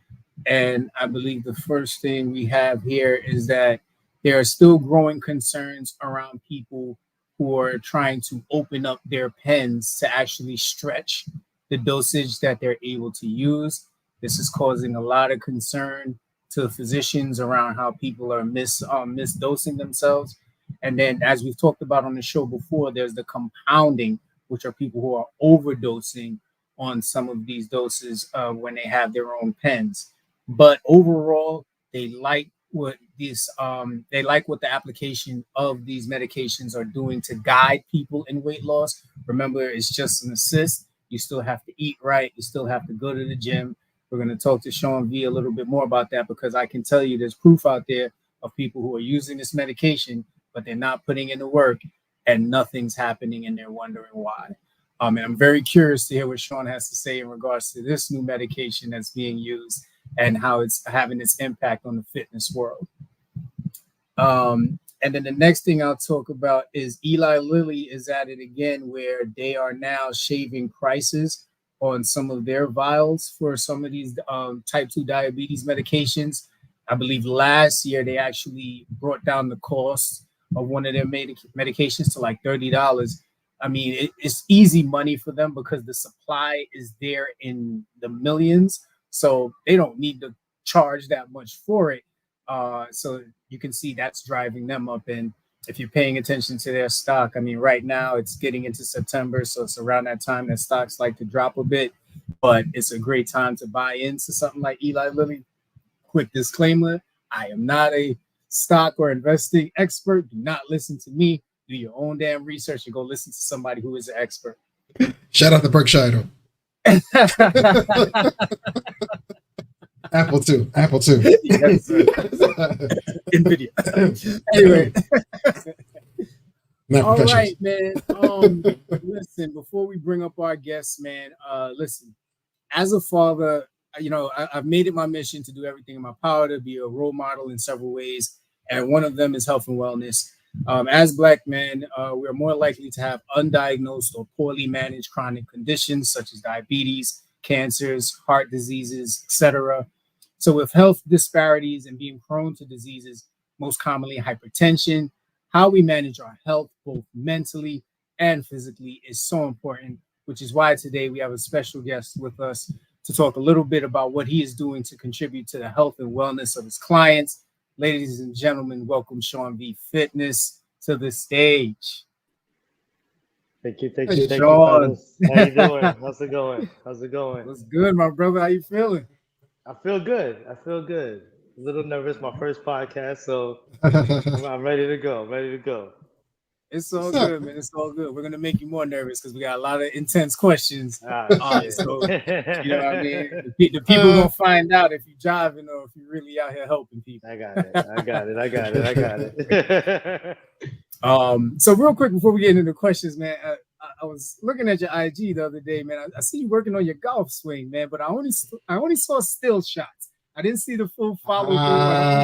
And I believe the first thing we have here is that there are still growing concerns around people who are trying to open up their pens to actually stretch the dosage that they're able to use. This is causing a lot of concern to physicians around how people are misdosing themselves. And then, as we've talked about on the show before, there's the compounding, which are people who are overdosing on some of these doses when they have their own pens. But overall, they like what the application of these medications are doing to guide people in weight loss. Remember, it's just an assist. You still have to eat right. You still have to go to the gym. We're going to talk to Shaun V a little bit more about that, because I can tell you there's proof out there of people who are using this medication, but they're not putting in the work and nothing's happening and they're wondering why. And I'm very curious to hear what Shaun has to say in regards to this new medication that's being used and how it's having its impact on the fitness world. And then the next thing I'll talk about is Eli Lilly is at it again, where they are now shaving prices on some of their vials for some of these type 2 diabetes medications. I believe last year they actually brought down the cost of one of their medications to like $30. I mean, it's easy money for them because the supply is there in the millions. So they don't need to charge that much for it. So you can see that's driving them up. And if you're paying attention to their stock, I mean, right now it's getting into September. So it's around that time that stocks like to drop a bit. But it's a great time to buy into something like Eli Lilly. Quick disclaimer, I am not a stock or investing expert. Do not listen to me. Do your own damn research and go listen to somebody who is an expert. Shout out to Berkshire. Apple too. Apple too. Yes, sir. Nvidia. Anyway, Not all professionals. right, man. Listen, before we bring up our guests, man, listen, as a father, I've made it my mission to do everything in my power to be a role model in several ways, and one of them is health and wellness. As Black men, we're more likely to have undiagnosed or poorly managed chronic conditions such as diabetes, cancers, heart diseases, etc. So, with health disparities and being prone to diseases, most commonly hypertension, how we manage our health, both mentally and physically, is so important, which is why today we have a special guest with us to talk a little bit about what he is doing to contribute to the health and wellness of his clients. Ladies and gentlemen, welcome Shaun V Fitness to the stage. Hey, thank you, Shaun, fellas. How you doing? How's it going? How's it going? what's good, my brother? How you feeling? I feel good. I feel good. A little nervous, my first podcast, so I'm ready to go. Ready to go. It's what's all up? good, man. It's all good. We're gonna make you more nervous because we got a lot of intense questions. Ah, shit. So you know what I mean. The people Uh, gonna find out if you driving or if you really out here helping people. I got it. I got it. I got it. I got it. So real quick before we get into the questions, man, I was looking at your IG the other day, man. I see you working on your golf swing, man, but I only saw still shots. I didn't see the full follow through. I don't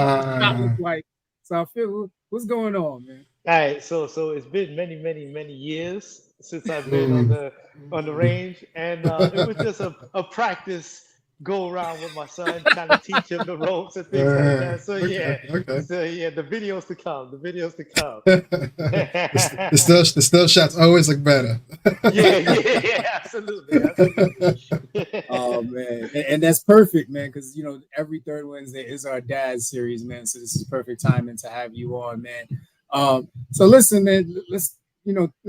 know what the shot uh, looked like. So I feel what's going on, man. All right, so it's been many years since I've been mm, on the range, and it was just a practice go around with my son, trying to teach him the ropes and things like that. So okay, yeah, okay. the videos to come, the videos to come. The still shots always look better. Absolutely, absolutely. Oh man, and that's perfect, man, because every third Wednesday is our dad series, man. So this is perfect timing to have you on, man. So listen, man, let's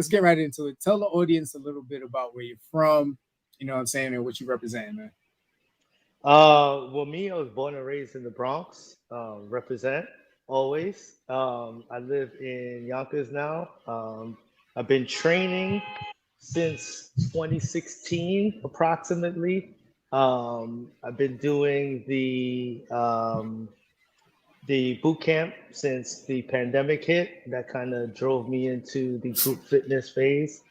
get right into it. Tell the audience a little bit about where you're from, what I'm saying, and what you represent, man. Well, me, I was born and raised in the Bronx. Represent always. I live in Yonkers now. I've been training since 2016, approximately. I've been doing the boot camp since the pandemic hit. That kind of drove me into the group fitness phase.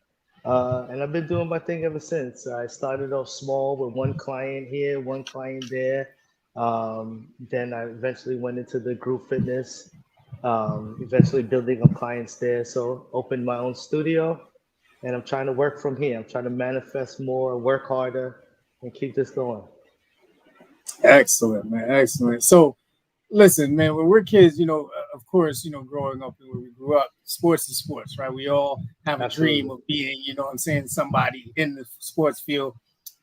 And I've been doing my thing ever since. I started off small with one client here, one client there. Then I eventually went into the group fitness, eventually building up clients there. So opened my own studio, and I'm trying to work from here. I'm trying to manifest more, work harder, and keep this going. Excellent, man. Excellent. So listen, man, when we're kids, of course, growing up and where we grew up, sports is sports, right? We all have a dream Absolutely. of being, what I'm saying, somebody in the sports field.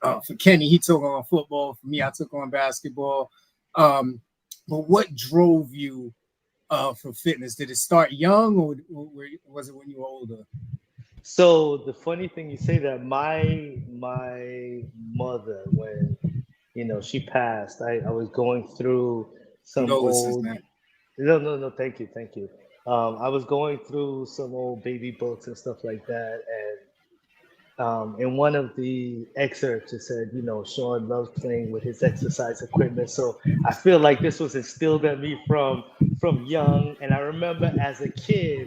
For Kenny, he took on football. For me, I took on basketball. Um, but what drove you for fitness? Did it start young or was it when you were older? So the funny thing you say that my mother, when she passed, I was going through some Condolences, old. man. No, thank you, thank you. I was going through some old baby books and stuff like that, and in one of the excerpts it said, Shaun loves playing with his exercise equipment. So I feel like this was instilled in me from young, and I remember as a kid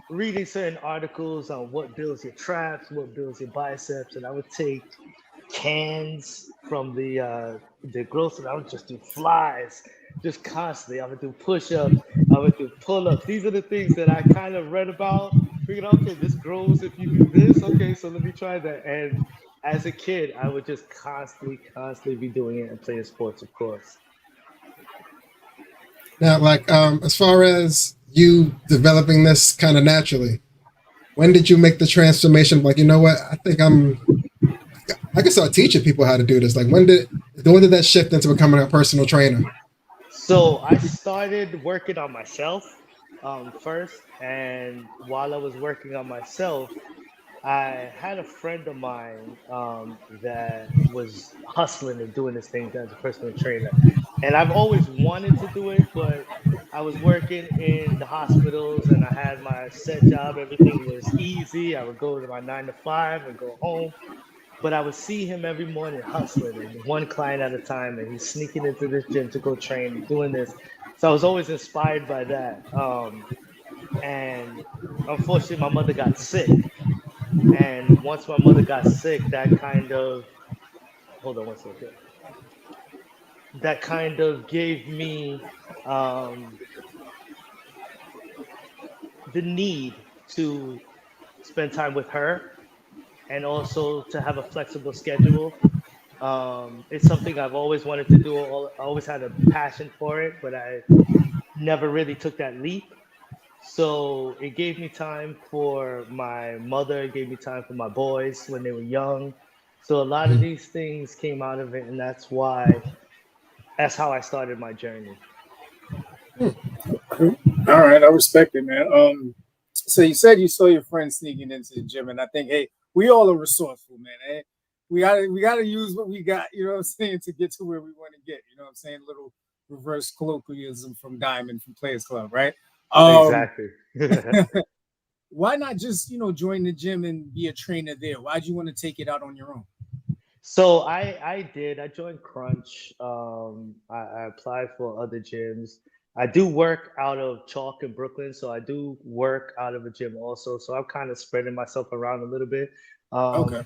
reading certain articles on what builds your traps, what builds your biceps, and I would take cans from the grocery. I would just do flies, just constantly. I would do push-ups. I would do pull-ups. These are the things that I kind of read about. Figured, okay, this grows if you do this. Okay, so let me try that. And as a kid, I would just constantly be doing it and playing sports, of course. Now, like, as far as you developing this kind of naturally, when did you make the transformation? Like, you know what? I can start teaching people how to do this. Like, when did that shift into becoming a personal trainer? So I started working on myself first, and while I was working on myself, I had a friend of mine that was hustling and doing this thing as a personal trainer, and I've always wanted to do it, but I was working in the hospitals and I had my set job. Everything was easy. I would go to my 9 to 5 and go home. but I would see him every morning hustling and one client at a time, and he's sneaking into this gym to go train, doing this. So I was always inspired by that. And unfortunately, my mother got sick. And once my mother got sick, that kind of, hold on one second, that kind of gave me the need to spend time with her and also to have a flexible schedule. It's something I've always wanted to do. I always had a passion for it, but I never really took that leap. So it gave me time for my mother, it gave me time for my boys when they were young. So a lot of these things came out of it, and that's how I started my journey. All right, I respect it, man. So you said you saw your friend sneaking into the gym, and I think, hey, we all are resourceful, man. Eh? We gotta use what we got, you know what I'm saying, to get to where we want to get. You know what I'm saying? Little reverse colloquialism from Diamond from Players Club, right? Exactly. Why not just, join the gym and be a trainer there? Why'd you want to take it out on your own? So I did. I joined Crunch. I applied for other gyms. I do work out of Chalk in Brooklyn, so I do work out of a gym also. So I'm kind of spreading myself around a little bit. Okay.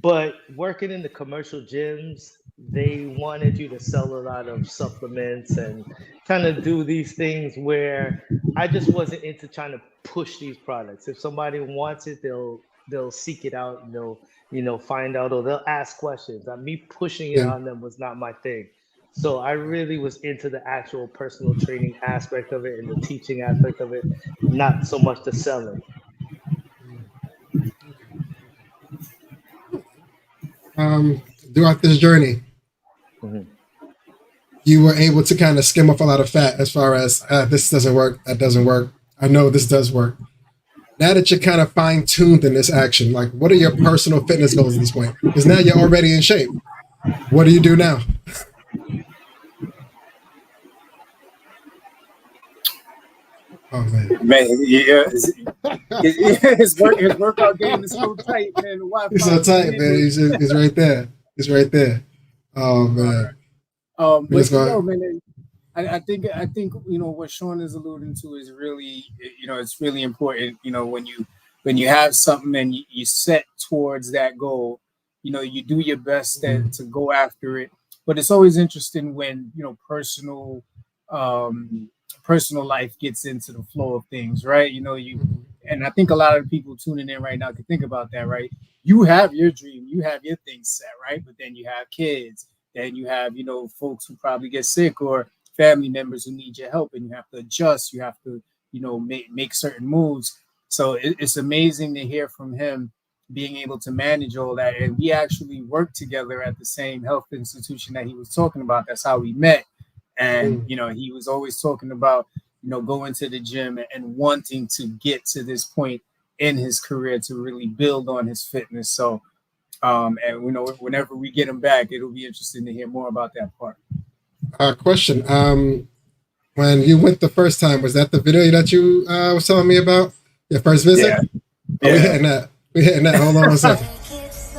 But working in the commercial gyms, they wanted you to sell a lot of supplements and kind of do these things where I just wasn't into trying to push these products. If somebody wants it, they'll seek it out and they'll find out, or they'll ask questions. Me pushing it on them was not my thing. So I really was into the actual personal training aspect of it and the teaching aspect of it, not so much the selling. Throughout this journey, you were able to kind of skim off a lot of fat as far as this doesn't work, that doesn't work. I know this does work. Now that you're kind of fine-tuned in this action, like, what are your personal fitness goals at this point? Because now you're already in shape. What do you do now? Oh man, yeah, his workout game is so tight, man. He's so tight, man. He's right there. He's right there. Oh man. Man, I think what Shaun is alluding to is really, it's really important. When you have something and you set towards that goal, you do your best to go after it. But it's always interesting when personal life gets into the flow of things, right? And I think a lot of people tuning in right now can think about that, right? You have your dream, you have your things set, right? But then you have kids, then you have, folks who probably get sick or family members who need your help, and you have to adjust, you have to, make certain moves. So it's amazing to hear from him being able to manage all that. And we actually worked together at the same health institution that he was talking about. That's how we met. And, he was always talking about, going to the gym and wanting to get to this point in his career to really build on his fitness. So, and whenever we get him back, it'll be interesting to hear more about that part. Question. When you went the first time, was that the video that you was telling me about? Your first visit? Yeah. Oh, yeah. We're hitting that. Hold on one second.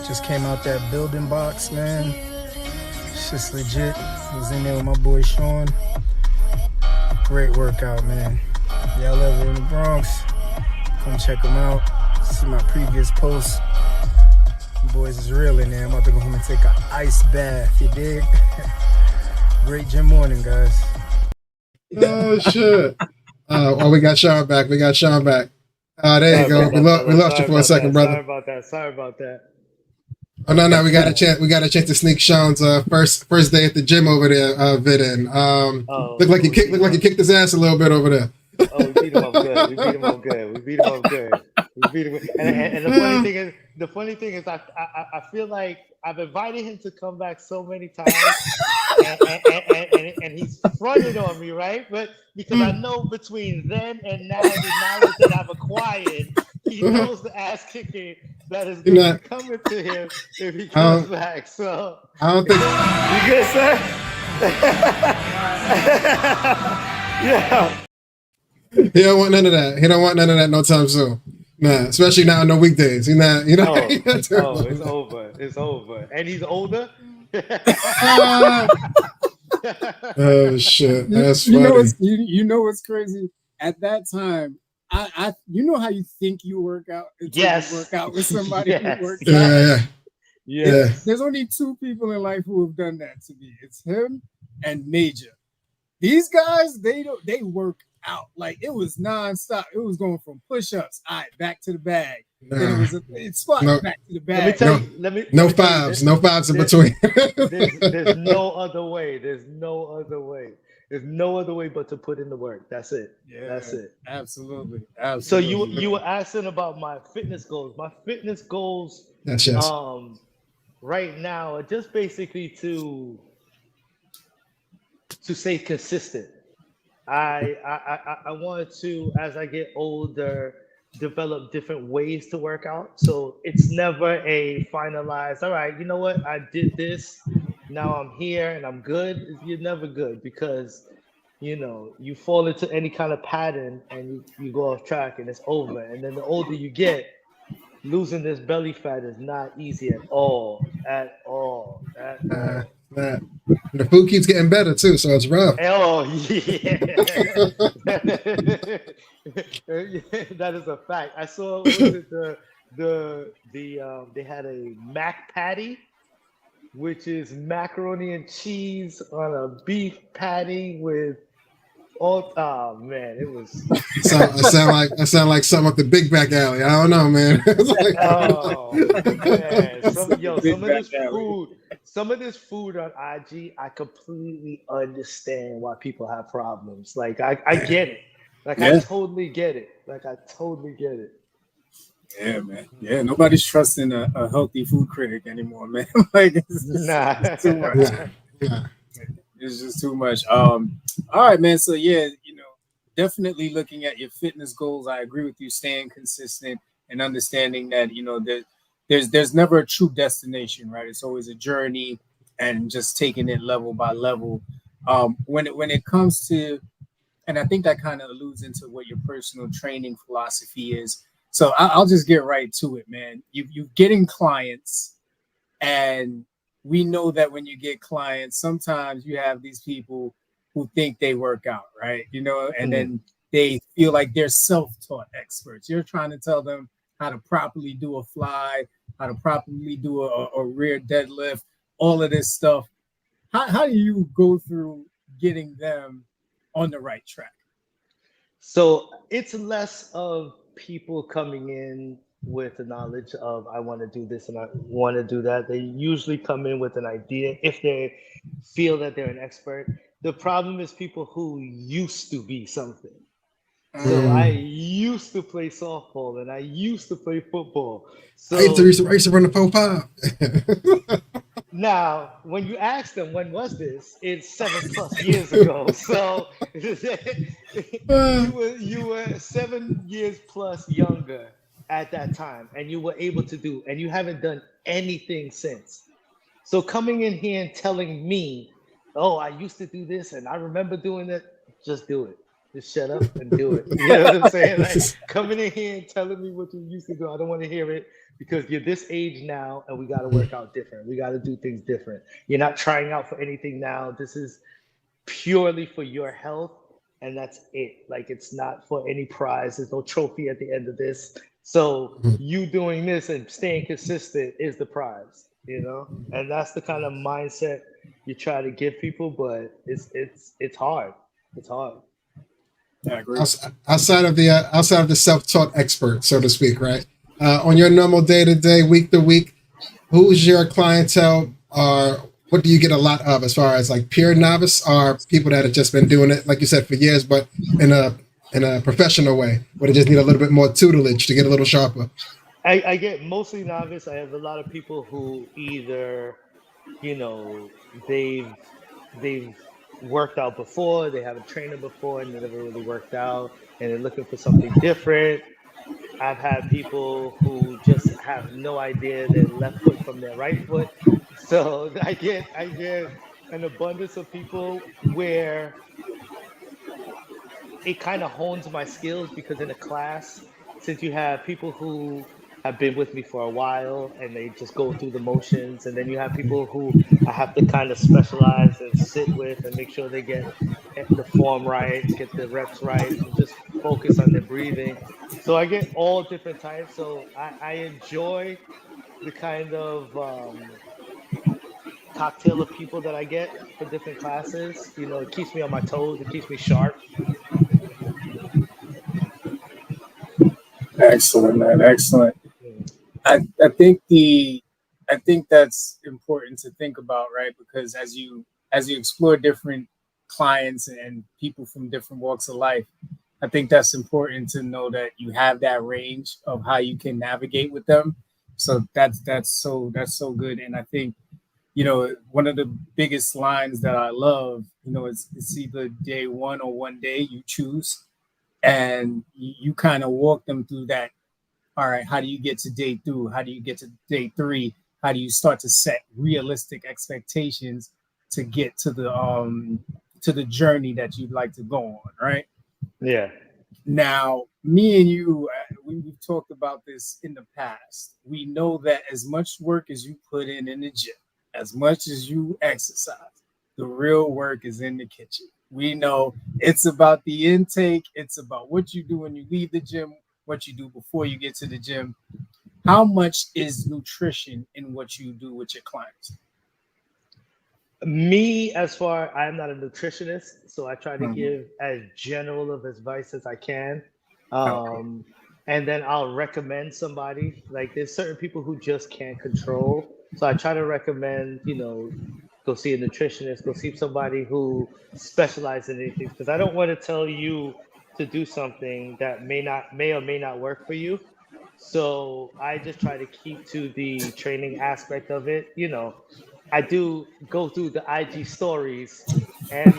Just came out that building box, man. It's just legit. Was in there with my boy Shaun. Great workout, man. Y'all ever in the Bronx, come check them out. See my previous posts. Boys is real in there. I'm about to go home and take an ice bath, you dig? Great gym morning, guys. Oh, shit. We got Shaun back. There you go. We lost you for a second, brother. Sorry about that. Oh no, we got a chance to sneak Shaun's first day at the gym over there, vid in. Looked like he kicked his ass a little bit over there. Oh, we beat him up good. And the funny thing is, I feel like I've invited him to come back so many times, and he's fronted on me, right? But because I know between then and now, the knowledge that I've acquired, he knows the ass kicking that is going to be coming to him if he comes back. So I don't think you good, sir. Yeah. He don't want none of that no time soon. Nah, especially now on the weekdays. You know, you know. Oh, It's oh, it's over. It's over. And he's older. oh shit, that's You know funny. what's what's crazy? At that time, I you know how you think you work out until you Yes. work out with somebody who Yes. works out. Yeah, yeah. There's only two people in life who have done that to me. It's him and Major. These guys, they work out like it was nonstop. It was going from push-ups, all right, back to the bag. Then it Nah, was squat no, back to the Let me bag. tell no, you. no Let me tell you. fives, no fives in between. There's no other way. There's no other way. There's no other way but to put in the work. That's it. Yeah, That's it. absolutely, So absolutely. you were asking about my fitness goals. My fitness goals, yes. right now are just basically to stay consistent. I want to, as I get older, develop different ways to work out. So it's never a finalized, all right, you know what, I did this, now I'm here and I'm good. You're never good because you fall into any kind of pattern and you go off track and it's over. And then the older you get, losing this belly fat is not easy at all. At all. At all. Nah. The food keeps getting better too, so it's rough. Oh yeah, that is a fact. I saw, what was it, they had a mac patty, which is macaroni and cheese on a beef patty with all. Oh man, it was. I sound like something up the Big Back Alley. I don't know, man. Oh man, some of this food on IG, I completely understand why people have problems. Like I get it. Like I totally get it. Like I totally get it. Yeah, man. Yeah, nobody's trusting a healthy food critic anymore, man. Like it's too much. Yeah. It's just too much. All right, man. So yeah, definitely looking at your fitness goals. I agree with you, staying consistent and understanding that, that there's never a true destination, right? It's always a journey and just taking it level by level. When it comes to, and I think that kind of alludes into what your personal training philosophy is. So I'll just get right to it, man. You're getting clients, and we know that when you get clients, sometimes you have these people who think they work out, right? And then they feel like they're self-taught experts. You're trying to tell them how to properly do a fly, how to properly do a rear deadlift, all of this stuff. How do you go through getting them on the right track? So it's less of people coming in with the knowledge of I want to do this and I want to do that. They usually come in with an idea if they feel that they're an expert. The problem is people who used to be something. So I used to play softball and I used to play football. So I used to run the pole. now, when you ask them when was this, it's 7+ years ago. So you were 7 years plus younger at that time, and you were able to do, and you haven't done anything since. So coming in here and telling me, oh, I used to do this and I remember doing it, just do it. Just shut up and do it. You know what I'm saying? Like coming in here and telling me what you used to do, I don't want to hear it because you're this age now and we got to work out different. We got to do things different. You're not trying out for anything now. This is purely for your health and that's it. Like it's not for any prize. There's no trophy at the end of this. So you doing this and staying consistent is the prize, and that's the kind of mindset you try to give people, but it's hard. It's hard. I agree. Outside of the self-taught expert, so to speak, right? On your normal day-to-day, week-to-week, who's your clientele, or what do you get a lot of as far as like pure novice or people that have just been doing it, like you said, for years, but in a professional way, where they just need a little bit more tutelage to get a little sharper? I get mostly novice. I have a lot of people who either, they've worked out before, they have a trainer before and they never really worked out and they're looking for something different. I've had people who just have no idea their left foot from their right foot. So I get an abundance of people where it kind of hones my skills because in a class, since you have people who have been with me for a while and they just go through the motions, and then you have people who I have to kind of specialize and sit with and make sure they get the form right, get the reps right, and just focus on their breathing. So I get all different types. So I enjoy the kind of cocktail of people that I get for different classes. You know, it keeps me on my toes, it keeps me sharp. Excellent, man. Excellent. Mm. I think I think that's important to think about, right? Because as you explore different clients and people from different walks of life, I think that's important to know that you have that range of how you can navigate with them. So that's so good. And I think, you know, one of the biggest lines that I love, you know, it's either day one or one day you choose, and you kind of walk them through that. All right, how do you get to day two? How do you get to day three? How do you start to set realistic expectations to get to the journey that you'd like to go on, right? Yeah. Now, me and you, we've talked about this in the past. We know that as much work as you put in the gym, as much as you exercise, the real work is in the kitchen. We know it's about the intake, it's about what you do when you leave the gym, what you do before you get to the gym. How much is nutrition in what you do with your clients? Me, as far I'm not a nutritionist, so I try to Mhm. give as general of advice as I can. Okay. Um, and then I'll recommend somebody. Like there's certain people who just can't control. So I try to recommend, you know, go see a nutritionist, go see somebody who specializes in anything. Because I don't want to tell you to do something that may or may not work for you. So I just try to keep to the training aspect of it. You know, I do go through the IG stories, and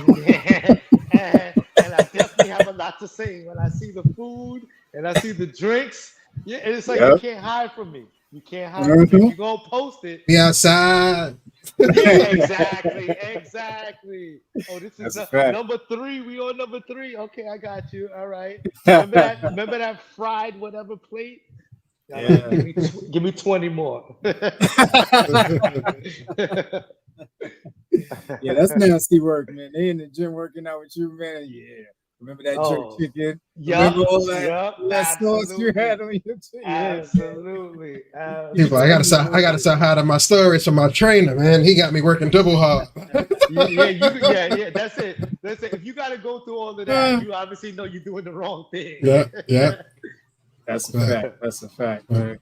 and I definitely have a lot to say when I see the food and I see the drinks. Yeah, and it's like you Yep. can't hide from me. You can't hide from me. If Mhm. you're gonna post it, Be outside. yeah, exactly, exactly. Oh, this is That's a fact. number three. We on number three. Okay, I got you. All right. Remember Yeah. that? Remember that fried whatever plate? All right, Yeah, give me 20 more. that's nasty work, man. They in the gym working out with you, man. Yeah. Remember that jerk Oh, chicken? yup, Remember yup, all that sauce you absolutely, had on your chicken? Yeah, man. absolutely, You People, tell me. I gotta absolutely. start hiding my stories from my trainer, man. He got me working double hard. Yeah, yeah. That's it. That's it. If you got to go through all of that, you obviously know you're doing the wrong thing. Yeah, yeah. That's a But, fact. That's a fact, but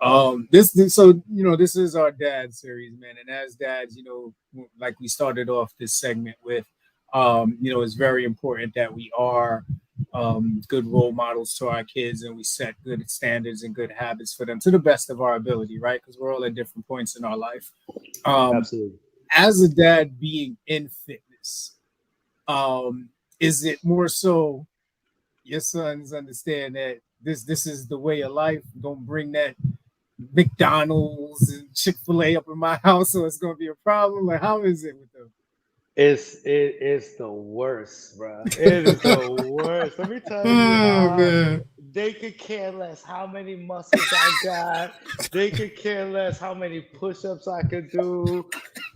man. This so you know this is our dad series, man, and as dads, you know, like we started off this segment with, you know, it's very important that we are good role models to our kids, and we set good standards and good habits for them to the best of our ability, right? Because we're all at different points in our life. Um, Absolutely. as a dad being in fitness, is it more so your sons understand that this is the way of life? Don't bring that McDonald's and Chick-fil-A up in my house, so it's gonna be a problem. Like, how is it with them? It is the worst, bro. It is the worst. Let me tell you oh how man. they could care less how many muscles I got. They could care less how many push-ups I could do.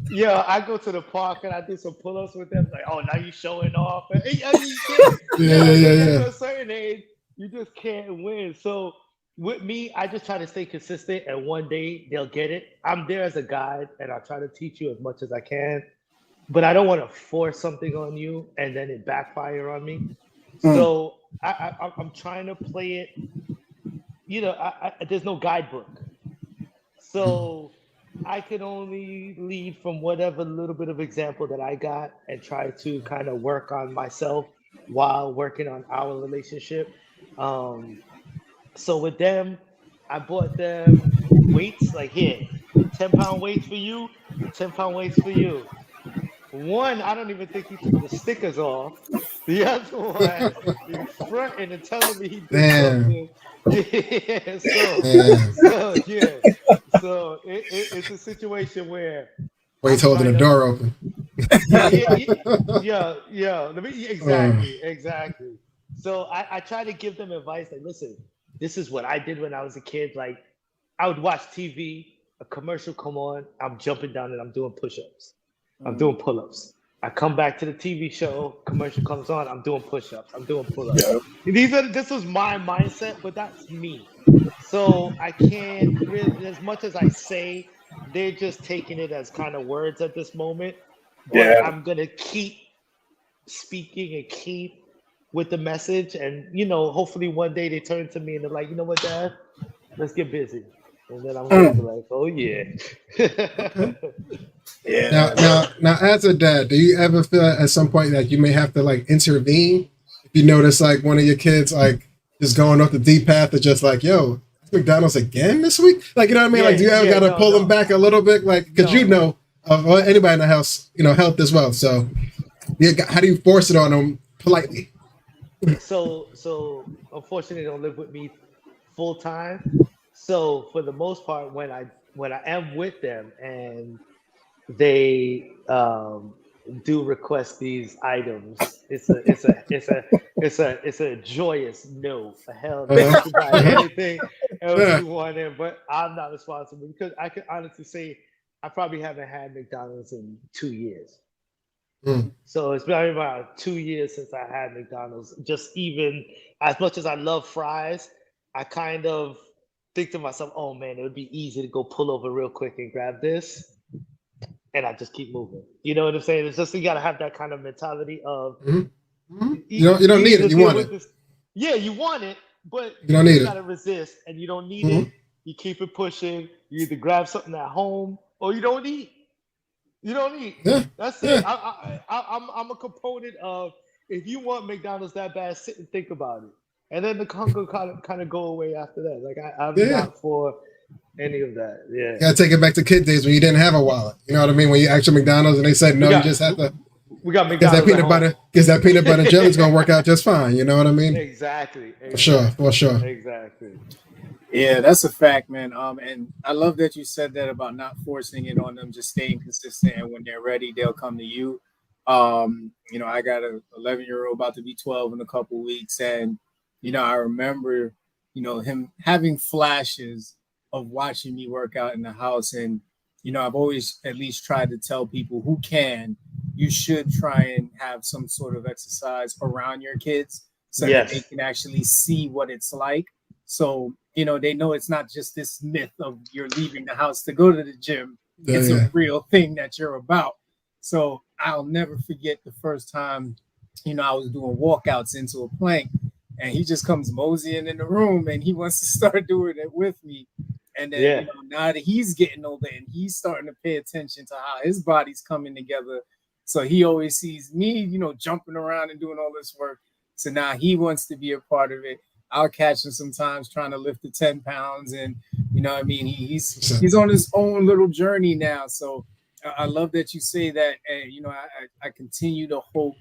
Yeah, I go to the park and I do some pull-ups with them. Like, oh, now you showing off. You can't. Yeah, Yeah, yeah, they yeah, get yeah. to a certain age, you just can't win. So with me, I just try to stay consistent, and one day they'll get it. I'm there as a guide, and I try to teach you as much as I can, but I don't want to force something on you and then it backfire on me. Mm. So I'm trying to play it. You know, there's no guidebook, so I can only lead from whatever little bit of example that I got and try to kind of work on myself while working on our relationship. Um, so with them, I bought them weights. Like here, 10-pound weights for you, 10-pound weights for you. One, I don't even think he took the stickers off. The other one, he's fronting and telling me he did Damn. something. Yeah, Damn. yeah. So it's a situation where Wade's I'm holding the trying to, door open. yeah, yeah, yeah, yeah. Let me, Uh, exactly, exactly. So I try to give them advice like, listen, this is what I did when I was a kid. Like, I would watch TV, a commercial come on, I'm jumping down and I'm doing push-ups. I'm doing pull-ups. I come back to the TV show, commercial comes on, I'm doing push-ups. I'm doing pull-ups. Yeah. This was my mindset, but that's me. So I can't really, as much as I say, they're just taking it as kind of words at this moment. But Yeah. I'm gonna keep speaking and keep with the message, and hopefully one day they turn to me and they're like, you know what, Dad, let's get busy, and then I'm gonna be like, oh yeah. Yeah. Now, as a dad, do you ever feel at some point that you may have to like intervene if you notice like one of your kids like just going off the deep path of just like, yo, McDonald's again this week? Like, you know what I mean? Yeah, Like, do you ever gotta pull them no. back a little bit? Like, because well, anybody in the house, health as well. So, how do you force it on them politely? So unfortunately, they don't live with me full time. So for the most part, when I am with them and they do request these items, it's a joyous no. Hell no, you can buy anything else you want in, but I'm not responsible, because I can honestly say I probably haven't had McDonald's in 2 years. So it's been about 2 years since I had McDonald's. Just even as much as I love fries, I kind of think to myself, oh man, it would be easy to go pull over real quick and grab this. And I just keep moving. You know what I'm saying? It's just, you gotta have that kind of mentality of you don't need it, you want it. Yeah, you want it, but you don't need it. Gotta resist, and you don't need it. You keep it pushing. You either grab something at home or you don't eat. You don't eat. Yeah. That's it. I'm a component of, if you want McDonald's that bad, sit and think about it, and then the hunger kind of go away after that. Like I'm not for any of that. Yeah. You gotta take it back to kid days when you didn't have a wallet. You know what I mean? When you asked McDonald's and they said no, you just have to. We got McDonald's. Because that peanut butter and jelly's gonna work out just fine. You know what I mean? Exactly. For sure. Exactly. Yeah, that's a fact, man. And I love that you said that about not forcing it on them, just staying consistent, and when they're ready, they'll come to you. I got an 11-year-old about to be 12 in a couple weeks, and I remember, him having flashes of watching me work out in the house, and I've always at least tried to tell people who can, you should try and have some sort of exercise around your kids so that they can actually see what it's like. So, they know it's not just this myth of you're leaving the house to go to the gym. It's a real thing that you're about. So I'll never forget the first time, I was doing walkouts into a plank, and he just comes moseying in the room and he wants to start doing it with me. And then, now that he's getting older and he's starting to pay attention to how his body's coming together. So he always sees me, jumping around and doing all this work. So now he wants to be a part of it. I'll catch him sometimes trying to lift the 10 pounds, and he's on his own little journey now. So I love that you say that, and I continue to hope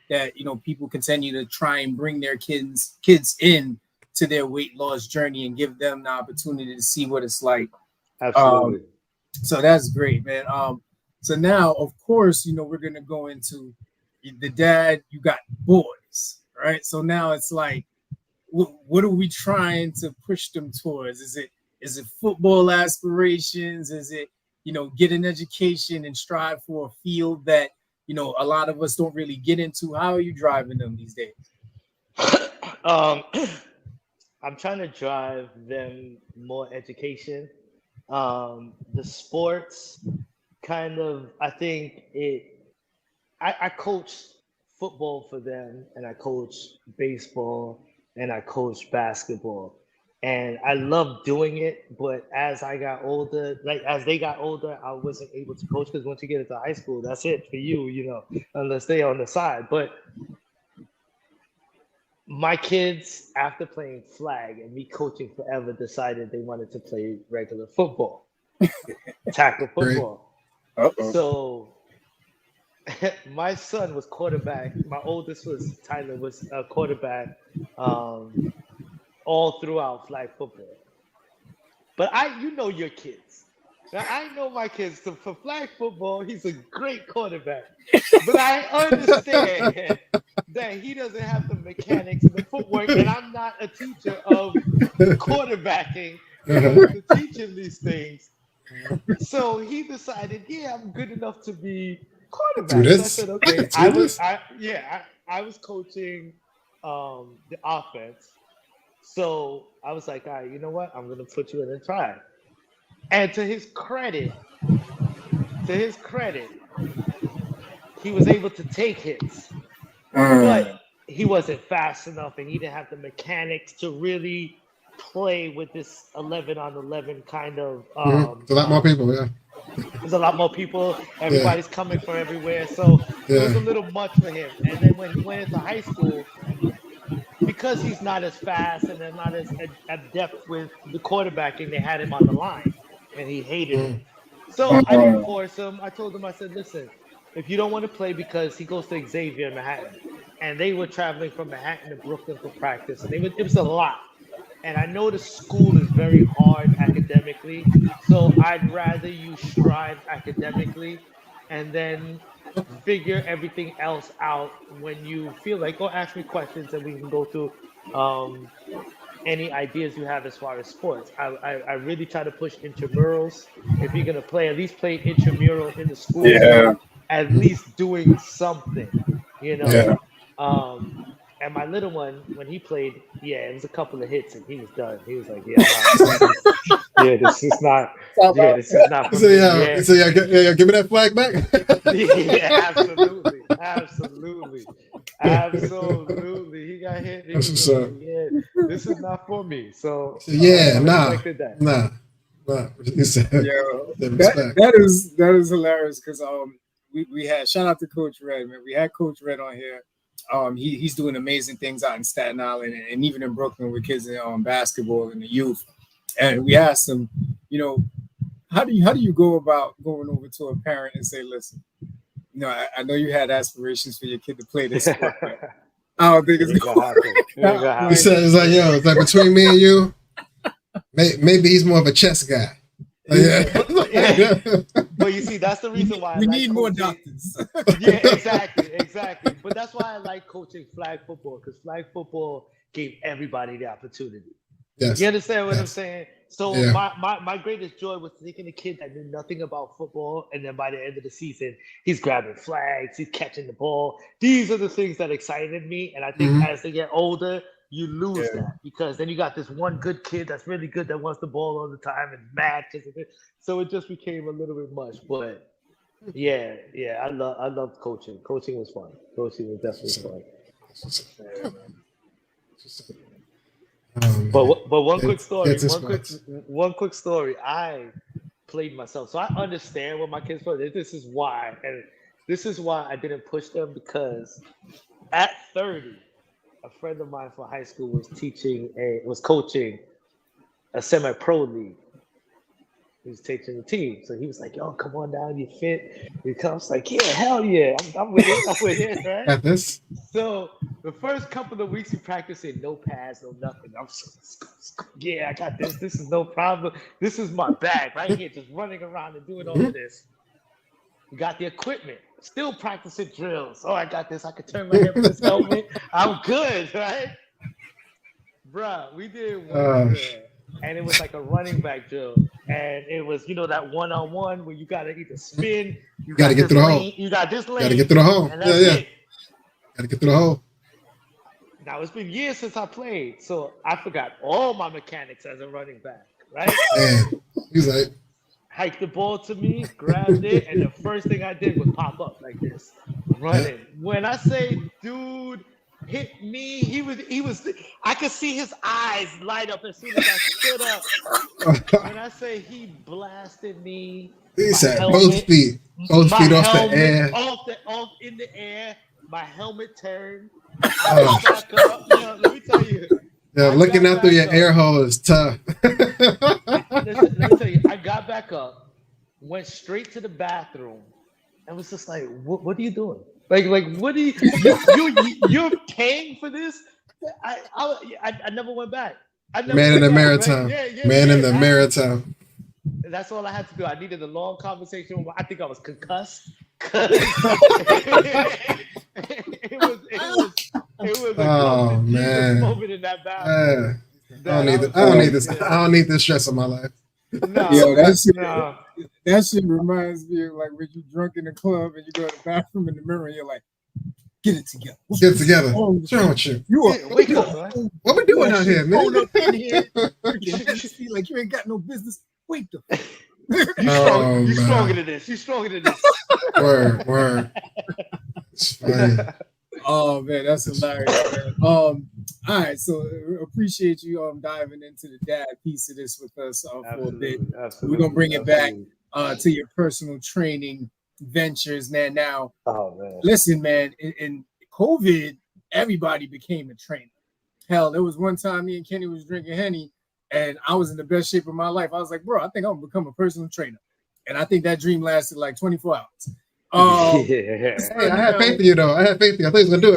that people continue to try and bring their kids in to their weight loss journey and give them the opportunity to see what it's like. Absolutely. So that's great, man. So now, of course, we're gonna go into the dad. You got boys, right? So now it's like, what are we trying to push them towards? Is it football aspirations? Is it, get an education and strive for a field that, a lot of us don't really get into? How are you driving them these days? I'm trying to drive them more education. The sports kind of, I think I coach football for them, and I coach baseball, and I coach basketball, and I love doing it. But as I got older, as they got older, I wasn't able to coach, because once you get into high school, that's it for you, unless they're on the side. But my kids, after playing flag and me coaching forever, decided they wanted to play regular football, tackle football. So my son was quarterback. My oldest Tyler was a quarterback all throughout flag football. But your kids. Now, I know my kids, so for flag football, he's a great quarterback. But I understand that he doesn't have the mechanics and the footwork, and I'm not a teacher of quarterbacking to teach him these things. So he decided, yeah, I'm good enough to be quarterback. Do So I this. said, I okay. can do this. I was coaching the offense. So I was like, all right, you know what? I'm gonna put you in a try. And to his credit, he was able to take hits, but he wasn't fast enough, and he didn't have the mechanics to really play with this 11 on 11 kind of. It's a lot more people, yeah. There's a lot more people. Everybody's coming from everywhere, so it was a little much for him. And then when he went into high school, because he's not as fast and they're not as adept with the quarterbacking, they had him on the line, and he hated it. So I didn't force him. I told him, I said, listen, if you don't want to play, because he goes to Xavier in Manhattan, and they were traveling from Manhattan to Brooklyn for practice, and it was a lot. And I know the school is very hard academically, so I'd rather you strive academically and then figure everything else out when you feel like, go ask me questions and we can go through any ideas you have as far as sports. I really try to push intramurals. If you're going to play, at least play intramural in the school. Yeah. At least doing something, you know. Yeah. And my little one, when he played, it was a couple of hits and he was done. He was like, this is not for me. Give me that flag back. Yeah, absolutely. He got hit. He was like, this is not for me. So nah. That is hilarious because we had, shout out to Coach Red, man. We had Coach Red on here. He's doing amazing things out in Staten Island and even in Brooklyn with kids in basketball and the youth. And we asked him, you know, how do you go about going over to a parent and say, listen, you know, I know you had aspirations for your kid to play this sport, but I don't think it's gonna happen. He said, it's like between me and you, maybe he's more of a chess guy. But you see, that's the reason why we need more doctors. Yeah, exactly. But that's why I like coaching flag football, because flag football gave everybody the opportunity. Yes. You understand what I'm saying? So my greatest joy was taking a kid that knew nothing about football, and then by the end of the season, he's grabbing flags, he's catching the ball. These are the things that excited me, and I think as they get older, you lose that, because then you got this one good kid that's really good that wants the ball all the time and mad because of it. So it just became a little bit much. But I love coaching. Coaching was fun. Coaching was definitely fun. But one quick story. I played myself, so I understand what my kids play. This is why I didn't push them, because at 30. A friend of mine from high school was coaching a semi-pro league. He was teaching the team, so he was like, "Yo, come on down, you fit." He comes like, "Yeah, hell yeah, I'm with it, right?" At this. So the first couple of weeks we practicing, no pads, no nothing. I'm I got this. This is no problem. This is my bag right here, just running around and doing all of this. We got the equipment. Still practicing drills. Oh, I got this. I could turn my head with this helmet. I'm good, right? Bruh, we did one drill, and it was like a running back drill. And it was, that one-on-one where you got to either spin. You got to get through the hole. You got this lane. Got to get through the hole. And that's it. Got to get through the hole. Now, it's been years since I played, so I forgot all my mechanics as a running back, right? Man, he's like, hiked the ball to me, grabbed it, and the first thing I did was pop up like this, running. When I say dude hit me, he was I could see his eyes light up as soon as I stood up. When I say he blasted me, he said both feet off the air. Off in the air, my helmet turned. I was back up. Let me tell you. Yeah, looking out through your air hole is tough. Let me tell you, I got back up, went straight to the bathroom, and was just like, "What are you doing? Like, what are you're paying for this?" I never went back. Man in the maritime. Man in the maritime. That's all I had to do. I needed a long conversation. I think I was concussed because it was a come to Oh Jesus man. moment in that bathroom. That I was I don't need like, this. I don't need this stress in my life. no, Yo, no. that shit reminds me of like when you drunk in the club and you go to the bathroom in the mirror and you're like, get it together. Get it together. What's wrong with you? You are, Wake up, man. What we doing out here, man? Thrown up in here, drinking like you ain't got no business. Wake the fuck. You Oh, you man. stronger than this. You stronger than this. Word. It's funny. Oh man, that's hilarious, man. All right, so appreciate you diving into the dad piece of this with us for a bit. We're gonna bring it back to your personal training ventures, man. Now, oh man, listen, man, in COVID, everybody became a trainer. Hell, there was one time me and Kenny was drinking Henny, and I was in the best shape of my life. I was like, bro, I think I'm gonna become a personal trainer, and I think that dream lasted like 24 hours. Hey, I had faith in you, though. I had faith in you. I thought he was gonna do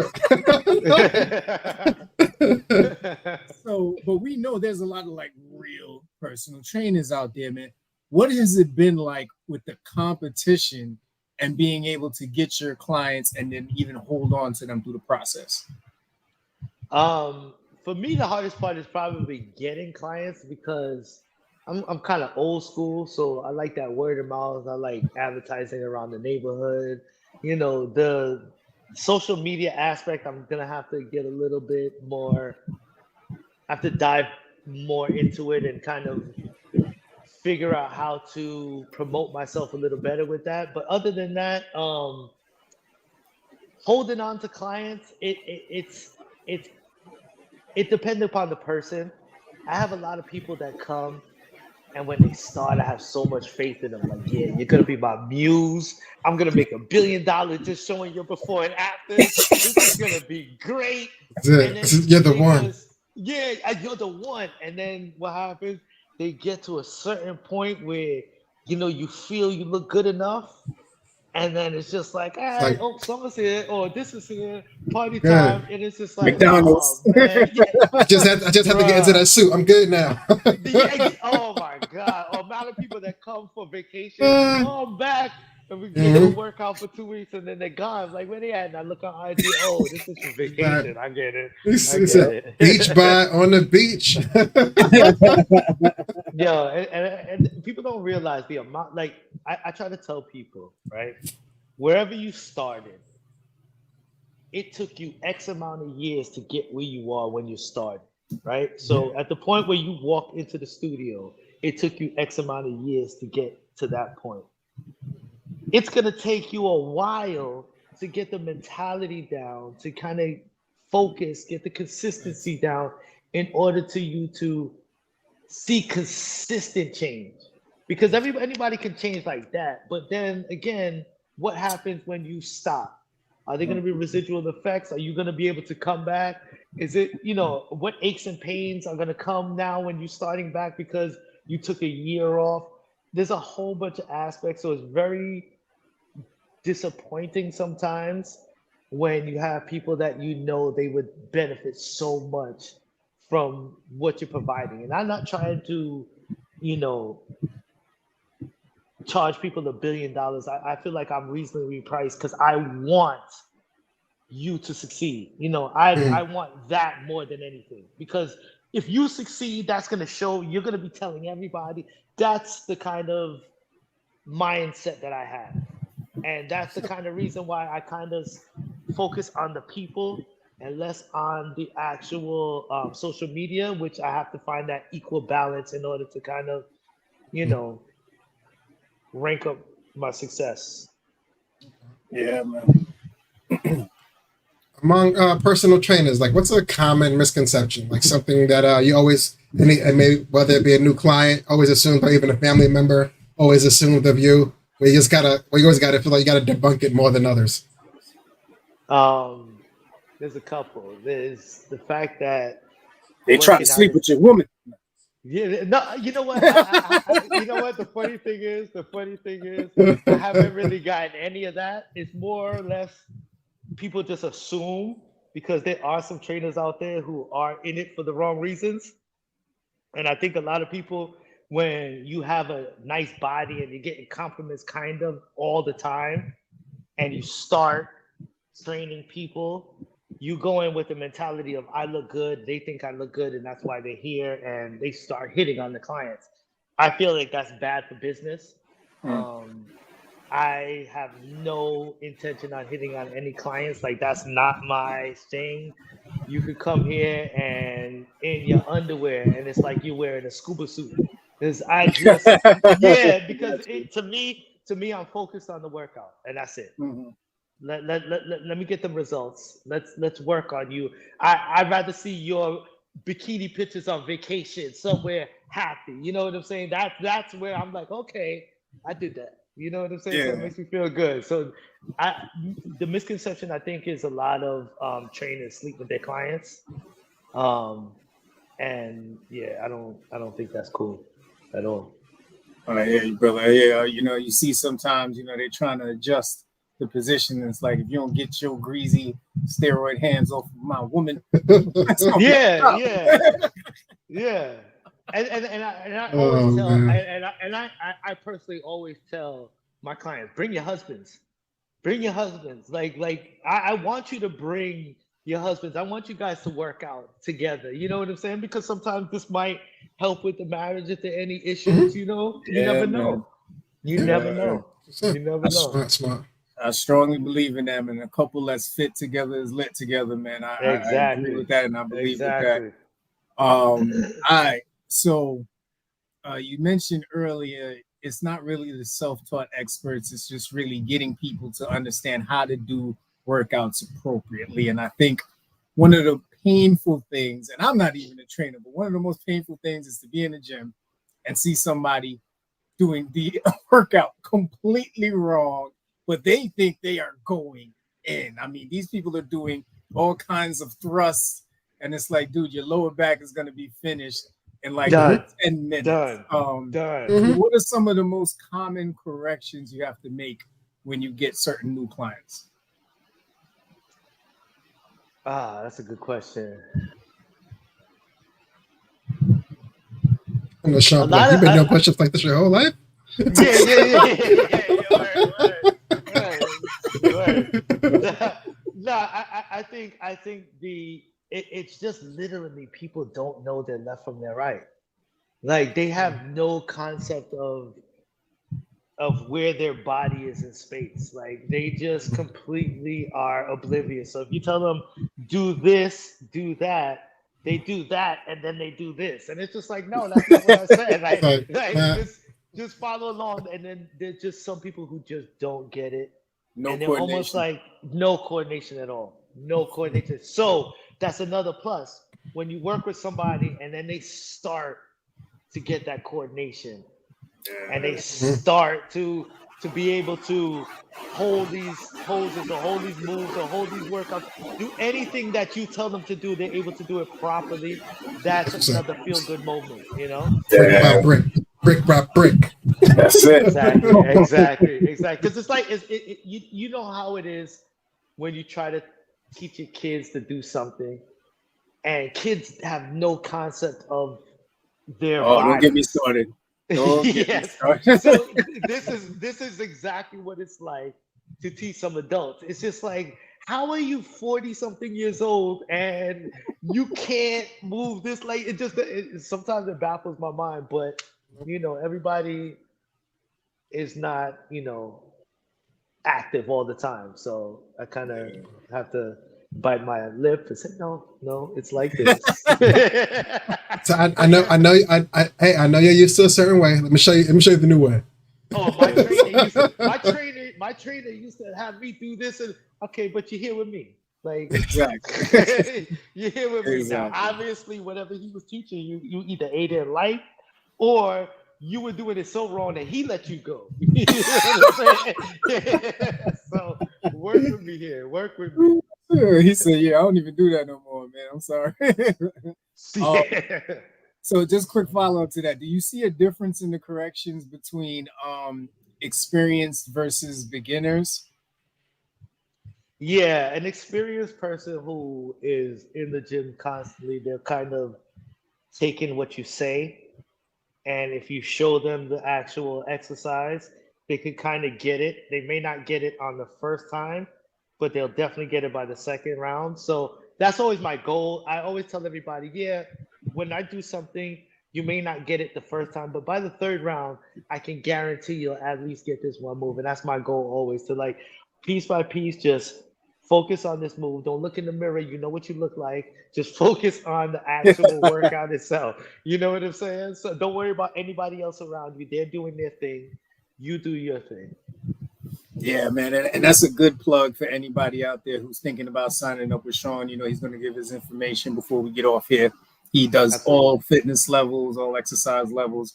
it. So, but we know there's a lot of like real personal trainers out there, man. What has it been like with the competition and being able to get your clients and then even hold on to them through the process? For me, the hardest part is probably getting clients because I'm kind of old school, so I like that word of mouth. I like advertising around the neighborhood. You know, the social media aspect, I'm gonna have to get a little bit more. I have to dive more into it and kind of figure out how to promote myself a little better with that. But other than that, holding on to clients, it depends upon the person. I have a lot of people that come, and when they start, I have so much faith in them. Like, yeah, you're gonna be my muse. I'm gonna make $1 billion just showing your before and after. This is gonna be great. You're the one. Yeah, you're the one. And then what happens? They get to a certain point where you feel you look good enough, and then it's just like, hey, someone's here, or this is here, party time, and it's just like, McDonald's. Oh, man. Yeah. I just have to get into that suit. I'm good now. Oh my God! A lot of people that come for vacation, I'm back, and we get to work out for 2 weeks, and then they're gone. Like, where they at? And I look on IG. Oh, this is for vacation. I get it. Beach bar on the beach. Yeah, and people don't realize the amount. Like, I try to tell people, right? Wherever you started, it took you X amount of years to get where you are when you started, right? So at the point where you walk into the studio, it took you X amount of years to get to that point. It's going to take you a while to get the mentality down, to kind of focus, get the consistency down in order to you to see consistent change. Because anybody can change like that. But then again, what happens when you stop? Are there going to be residual effects? Are you going to be able to come back? Is it, what aches and pains are going to come now when you're starting back because you took a year off? There's a whole bunch of aspects. So it's very disappointing sometimes when you have people that they would benefit so much from what you're providing. And I'm not trying to, charge people $1 billion. I feel like I'm reasonably priced because I want you to succeed. I want that more than anything, because if you succeed, that's going to show. You're going to be telling everybody. That's the kind of mindset that I have, and that's the kind of reason why I kind of focus on the people and less on the actual social media, which I have to find that equal balance in order to kind of, rank up my success. Yeah, man. Among personal trainers, like, what's a common misconception? Like something that you always, maybe whether it be a new client, always assumed, or even a family member always assumed of you, where you always gotta feel like you gotta debunk it more than others. There's a couple. There's the fact that they try to sleep with your woman. Yeah, no, you know what? You know what? The funny thing is, I haven't really gotten any of that. It's more or less people just assume, because there are some trainers out there who are in it for the wrong reasons. And I think a lot of people when you have a nice body and you're getting compliments kind of all the time, and you start training people, you go in with the mentality of I look good, they think I look good, and that's why they're here, and they start hitting on the clients. I feel like that's bad for business. I have no intention on hitting on any clients. Like, that's not my thing. You could come here and in your underwear, and it's like you're wearing a scuba suit. Because because to me, I'm focused on the workout, and that's it. Let me get the results. Let's work on you. I'd rather see your bikini pictures on vacation somewhere happy. You know what I'm saying? That's where I'm like, okay, I did that. You know what I'm saying? So it makes me feel good. So the misconception, I think, is a lot of trainers sleep with their clients. And yeah, I don't think that's cool at all. Yeah, brother. Yeah, you see sometimes, they're trying to adjust the position. And it's like, if you don't get your greasy steroid hands off of my woman, yeah. And I always tell, and I personally always tell my clients, bring your husbands. Like I want you to bring your husbands. I want you guys to work out together. You know what I'm saying? Because sometimes this might help with the marriage if there are any issues. You never know. You never know. That's smart. I strongly believe in that, and a couple that's fit together is lit together, man. I agree with that, and I believe with that. All right. So you mentioned earlier, it's not really the self-taught experts. It's just really getting people to understand how to do workouts appropriately. And I think one of the painful things, and I'm not even a trainer, but one of the most painful things is to be in the gym and see somebody doing the workout completely wrong, but they think they are going in. I mean, these people are doing all kinds of thrusts, and it's like, dude, your lower back is going to be finished in like 10 minutes. Done. What are some of the most common corrections you have to make when you get certain new clients? That's a good question. I'm not sure. Like, you've been doing questions like this your whole life? No, I think it's just literally people don't know their left from their right. Like, they have no concept of where their body is in space. Like, they just completely are oblivious. So if you tell them do this, do that, they do that, and then they do this, and it's just like, no, that's not what I said. Just follow along. And then there's just some people who just don't get it, and they're almost like no coordination at all. No coordination. So that's another plus when you work with somebody and then they start to get that coordination, and they start to be able to hold these poses or hold these moves or hold these workouts, do anything that you tell them to do, they're able to do it properly. That's another feel-good moment, Brick by brick, brick by brick. That's it. Exactly. Because it's like, you know how it is when you try to teach your kids to do something, and kids have no concept of their bodies. Don't get me started. Yes. So this is exactly what it's like to teach some adults. It's just like, how are you 40-something years old and you can't move this? Like, sometimes it baffles my mind, but everybody is not active all the time. So I kind of have to bite my lip and say, no, it's like this. So I know you're used to a certain way. Let me show you the new way. Oh, my trainer used to have me do this, and okay, but you're here with me. Like, exactly. You're here with me now. Obviously, whatever he was teaching you, you either ate in life, or you were doing it so wrong that he let you go. You know what I'm saying? So work with me here. Work with me. He said, I don't even do that no more, man. I'm sorry. So just quick follow-up to that. Do you see a difference in the corrections between experienced versus beginners? Yeah, an experienced person who is in the gym constantly, they're kind of taking what you say and if you show them the actual exercise, they could kind of get it. They may not get it on the first time, but they'll definitely get it by the second round. So that's always my goal. I always tell everybody, yeah, when I do something, you may not get it the first time, but by the third round, I can guarantee you'll at least get this one move. And that's my goal always, to like piece by piece, just focus on this move. Don't look in the mirror. You know what you look like. Just focus on the actual workout itself. You know what I'm saying? So don't worry about anybody else around you. They're doing their thing. You do your thing. Yeah, man, and that's a good plug for anybody out there who's thinking about signing up with Shaun. You know, he's going to give his information before we get off here. He does Absolutely. all fitness levels, all exercise levels.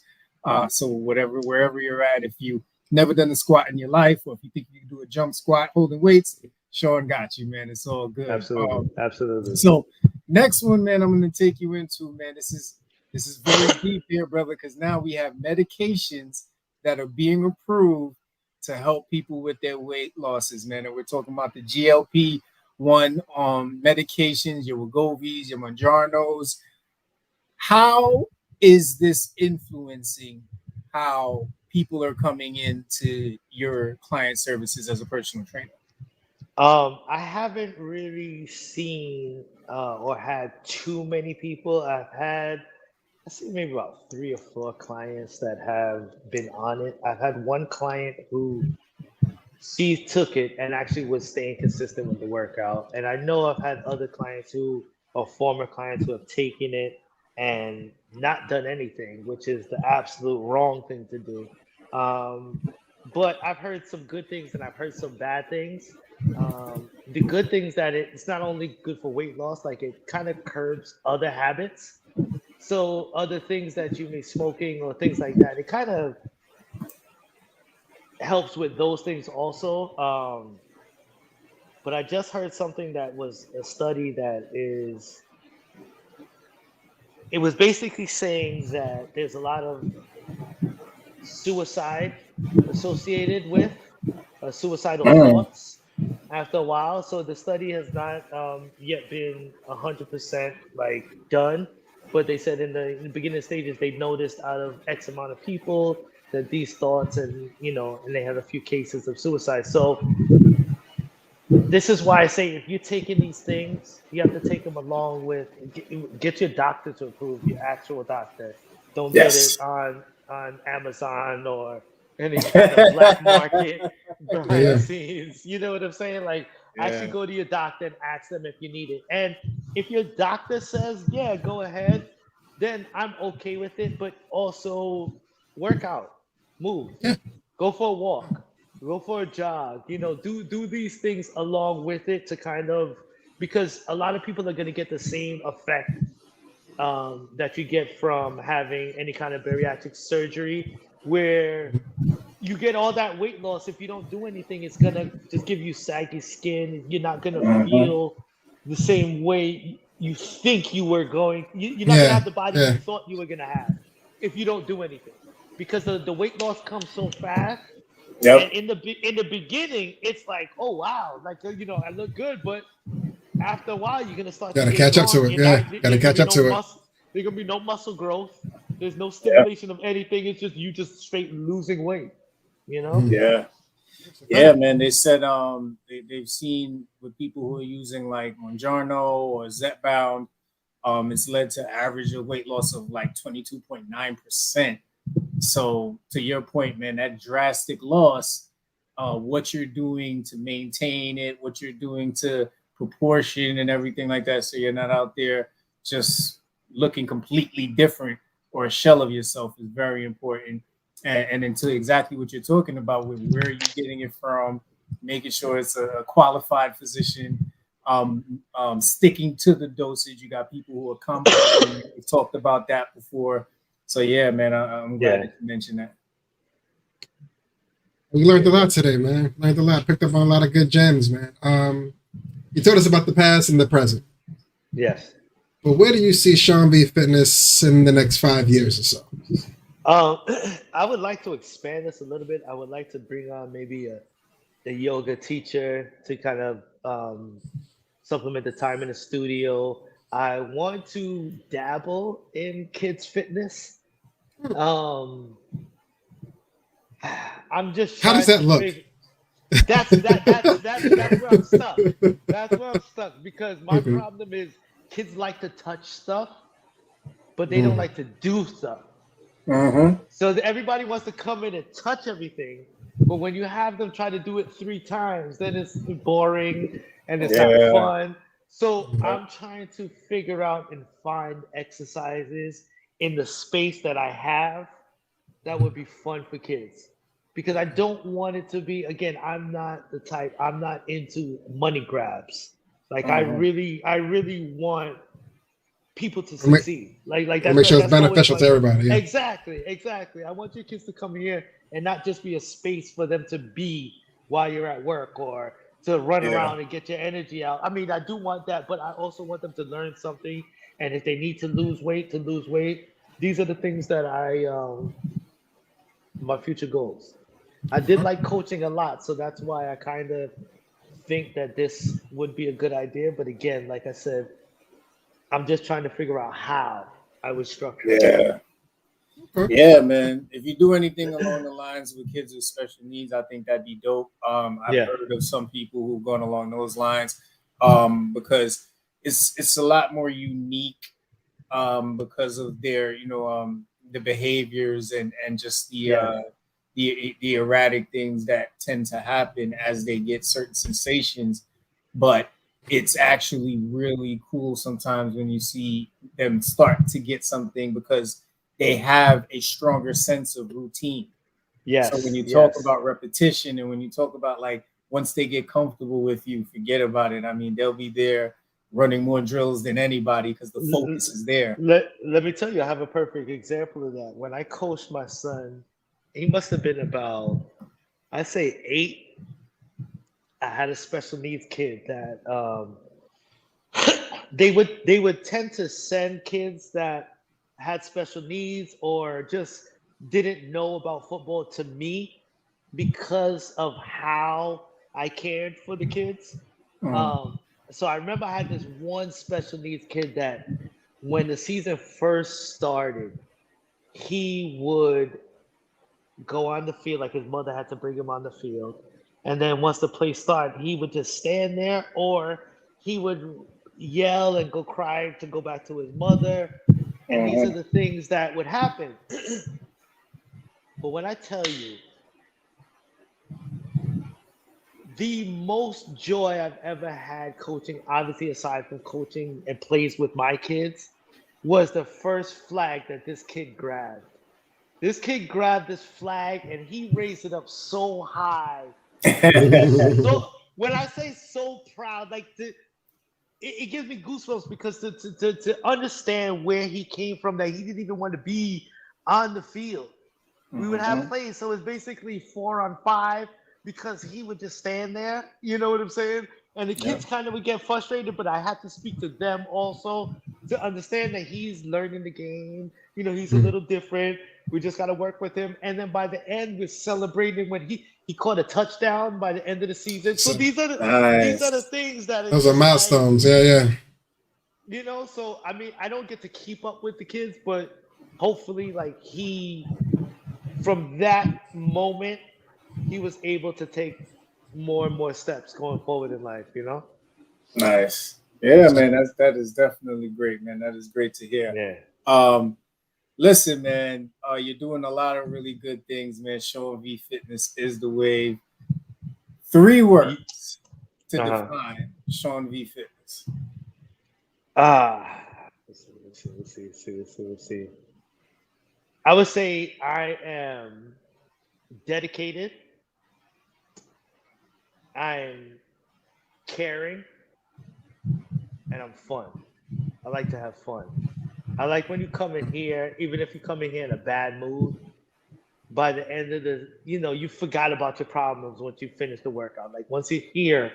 So wherever you're at, if you never done a squat in your life, or if you think you can do a jump squat holding weights, Shaun got you, man. It's all good. Absolutely. Absolutely. So next one, man, I'm going to take you into, man. This is very deep here, brother, because now we have medications that are being approved to help people with their weight losses, man. And we're talking about the GLP-1 medications, your Wegovy's, your Mounjaros. How is this influencing how people are coming into your client services as a personal trainer? I haven't really seen or had too many people. I've had, I see maybe about 3 or 4 clients that have been on it. I've had one client who she took it and actually was staying consistent with the workout. And I know I've had other clients who are former clients who have taken it and not done anything, which is the absolute wrong thing to do. But I've heard some good things and I've heard some bad things. The good things that it's not only good for weight loss, like it kind of curbs other habits. So other things that you may smoking or things like that, it kind of helps with those things also. But I just heard something that was a study that it was basically saying that there's a lot of suicide associated with suicidal thoughts after a while. So the study has not yet been 100% like done, but they said in the beginning stages they noticed out of X amount of people that these thoughts and and they had a few cases of suicide. So this is why I say if you're taking these things, you have to take them along with get your doctor to approve, your actual doctor. Don't get it on Amazon or any kind of black market behind the scenes. You know what I'm saying? Like actually go to your doctor and ask them if you need it. And if your doctor says, yeah, go ahead, then I'm okay with it. But also work out, move, go for a walk, go for a jog, do these things along with it to kind of, because a lot of people are going to get the same effect that you get from having any kind of bariatric surgery, where you get all that weight loss. If you don't do anything, it's going to just give you saggy skin. You're not going to feel the same way you think you were going. You're not going to have the body you thought you were going to have if you don't do anything, because the weight loss comes so fast. And in the beginning, it's like, oh wow, like I look good, but after a while, you're gonna start to catch up to it. Gotta catch up to it. There's gonna be no muscle growth. There's no stimulation of anything. It's just you just straight losing weight. Yeah, man. They said they've seen with people who are using like Mounjaro or Zepbound, it's led to average of weight loss of like 22.9%. So to your point, man, that drastic loss, what you're doing to maintain it, what you're doing to proportion and everything like that, so you're not out there just looking completely different or a shell of yourself, is very important. And into exactly what you're talking about with where you're getting it from, making sure it's a qualified physician, sticking to the dosage. You got people who are comfortable. We've talked about that before. So yeah, man, I'm glad that you mentioned that. We learned a lot today, man. Learned a lot. Picked up on a lot of good gems, man. You told us about the past and the present. Yes. But where do you see Shaun V Fitness in the next 5 years or so? I would like to expand this a little bit. I would like to bring on maybe a yoga teacher to kind of supplement the time in the studio. I want to dabble in kids fitness. Um, I'm just How does trying that to look? figure. That's where I'm stuck. That's where I'm stuck because my Okay. problem is kids like to touch stuff, but they don't Mm. like to do stuff. Mm-hmm. So everybody wants to come in and touch everything, but when you have them try to do it 3 times, then it's boring and it's not Yeah. fun. So Mm. I'm trying to figure out and find exercises in the space that I have that would be fun for kids. Because I don't want it to be, again, I'm not the type, I'm not into money grabs. Like Mm-hmm. I really want people to Make, succeed. Like make sure it's that's always beneficial to my everybody. Yeah. exactly. I want your kids to come here and not just be a space for them to be while you're at work or to run Yeah. around and get your energy out. I mean, I do want that, but I also want them to learn something. And if they need to lose weight, to lose weight. These are the things that I my future goals. I did like coaching a lot, so that's why I kind of think that this would be a good idea. But again, like I said, I'm just trying to figure out how I would structure it. Yeah. Okay. Yeah, man. If you do anything along the lines with kids with special needs, I think that'd be dope. I've Yeah. heard of some people who've gone along those lines, because it's a lot more unique, because of their, the behaviors and just Yes. the erratic things that tend to happen as they get certain sensations. But it's actually really cool sometimes when you see them start to get something because they have a stronger sense of routine. So when Yes. you talk Yes. about repetition and when you talk about like once they get comfortable with you, forget about it. I mean, they'll be there running more drills than anybody because the focus is there. Let me tell you, I have a perfect example of that. When I coached my son, he must have been about, I say 8. I had a special needs kid that they would tend to send kids that had special needs or just didn't know about football to me because of how I cared for the kids. Mm. Um, so I remember I had this one special needs kid that when the season first started, he would go on the field like his mother had to bring him on the field. And then once the play started, he would just stand there or he would yell and go cry to go back to his mother. And these are Mhm. the things that would happen. But when I tell you, the most joy I've ever had coaching, obviously aside from coaching and plays with my kids, was the first flag that this kid grabbed. This kid grabbed this flag and he raised it up so high. And he was so, when I say so proud, like it gives me goosebumps because to understand where he came from, that he didn't even want to be on the field. We would have Mhm. plays, so it's basically 4-on-5 because he would just stand there. You know what I'm saying? And the Yeah. kids kind of would get frustrated, but I had to speak to them also to understand that he's learning the game. He's a little different. We just got to work with him. And then by the end, we're celebrating when he caught a touchdown by the end of the season. So So these are the Nice. things that is those are just like, milestones. Yeah, yeah. so I mean, I don't get to keep up with the kids, but hopefully, like from that moment, he was able to take more and more steps going forward in life. Nice. Yeah, man. That is definitely great, man. That is great to hear. Yeah. Um, Listen, man. You're doing a lot of really good things, man. Shaun V Fitness is the wave. 3 words to Uh-huh. define Shaun V Fitness. Let's see. I would say I am dedicated. I'm caring, and I'm fun. I like to have fun. I like when you come in here, even if you come in here in a bad mood, by the end of you forgot about your problems once you finish the workout. Like once you're here,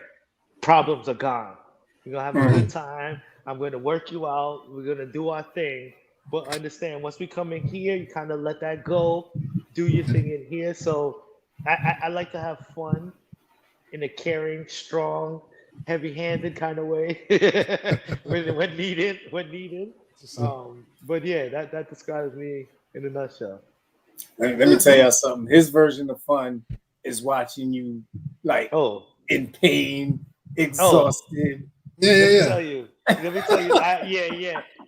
problems are gone. We're gonna have a good Mhm. time. I'm gonna work you out. We're gonna do our thing. But understand, once we come in here, you kind of let that go, do your thing in here. So I like to have fun in a caring, strong, heavy-handed kind of way when needed. So, But yeah, that describes me. In a nutshell. Let me tell y'all something. His version of fun is watching you like in pain, exhausted. Let me tell you.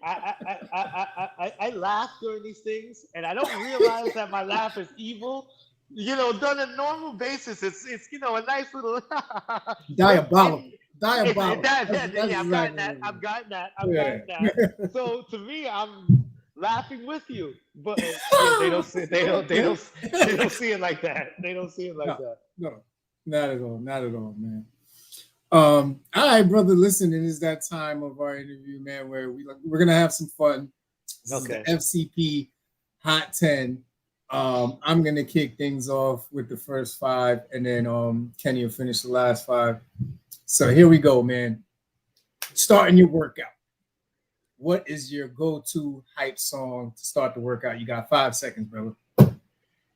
I laugh during these things, and I don't realize that my laugh is evil. You know, done on a normal basis, it's a nice little diabolical. I've gotten that. So to me, I'm laughing with you, but they don't see it like that. They don't see it like that. No, not at all, man. All right, brother. Listen, it is that time of our interview, man, where we're gonna have some fun. This is the FCP Hot 10. I'm gonna kick things off with the first 5, and then Kenny will finish the last 5. So here we go, man. Starting your workout. What is your go-to hype song to start the workout? You got 5 seconds, brother.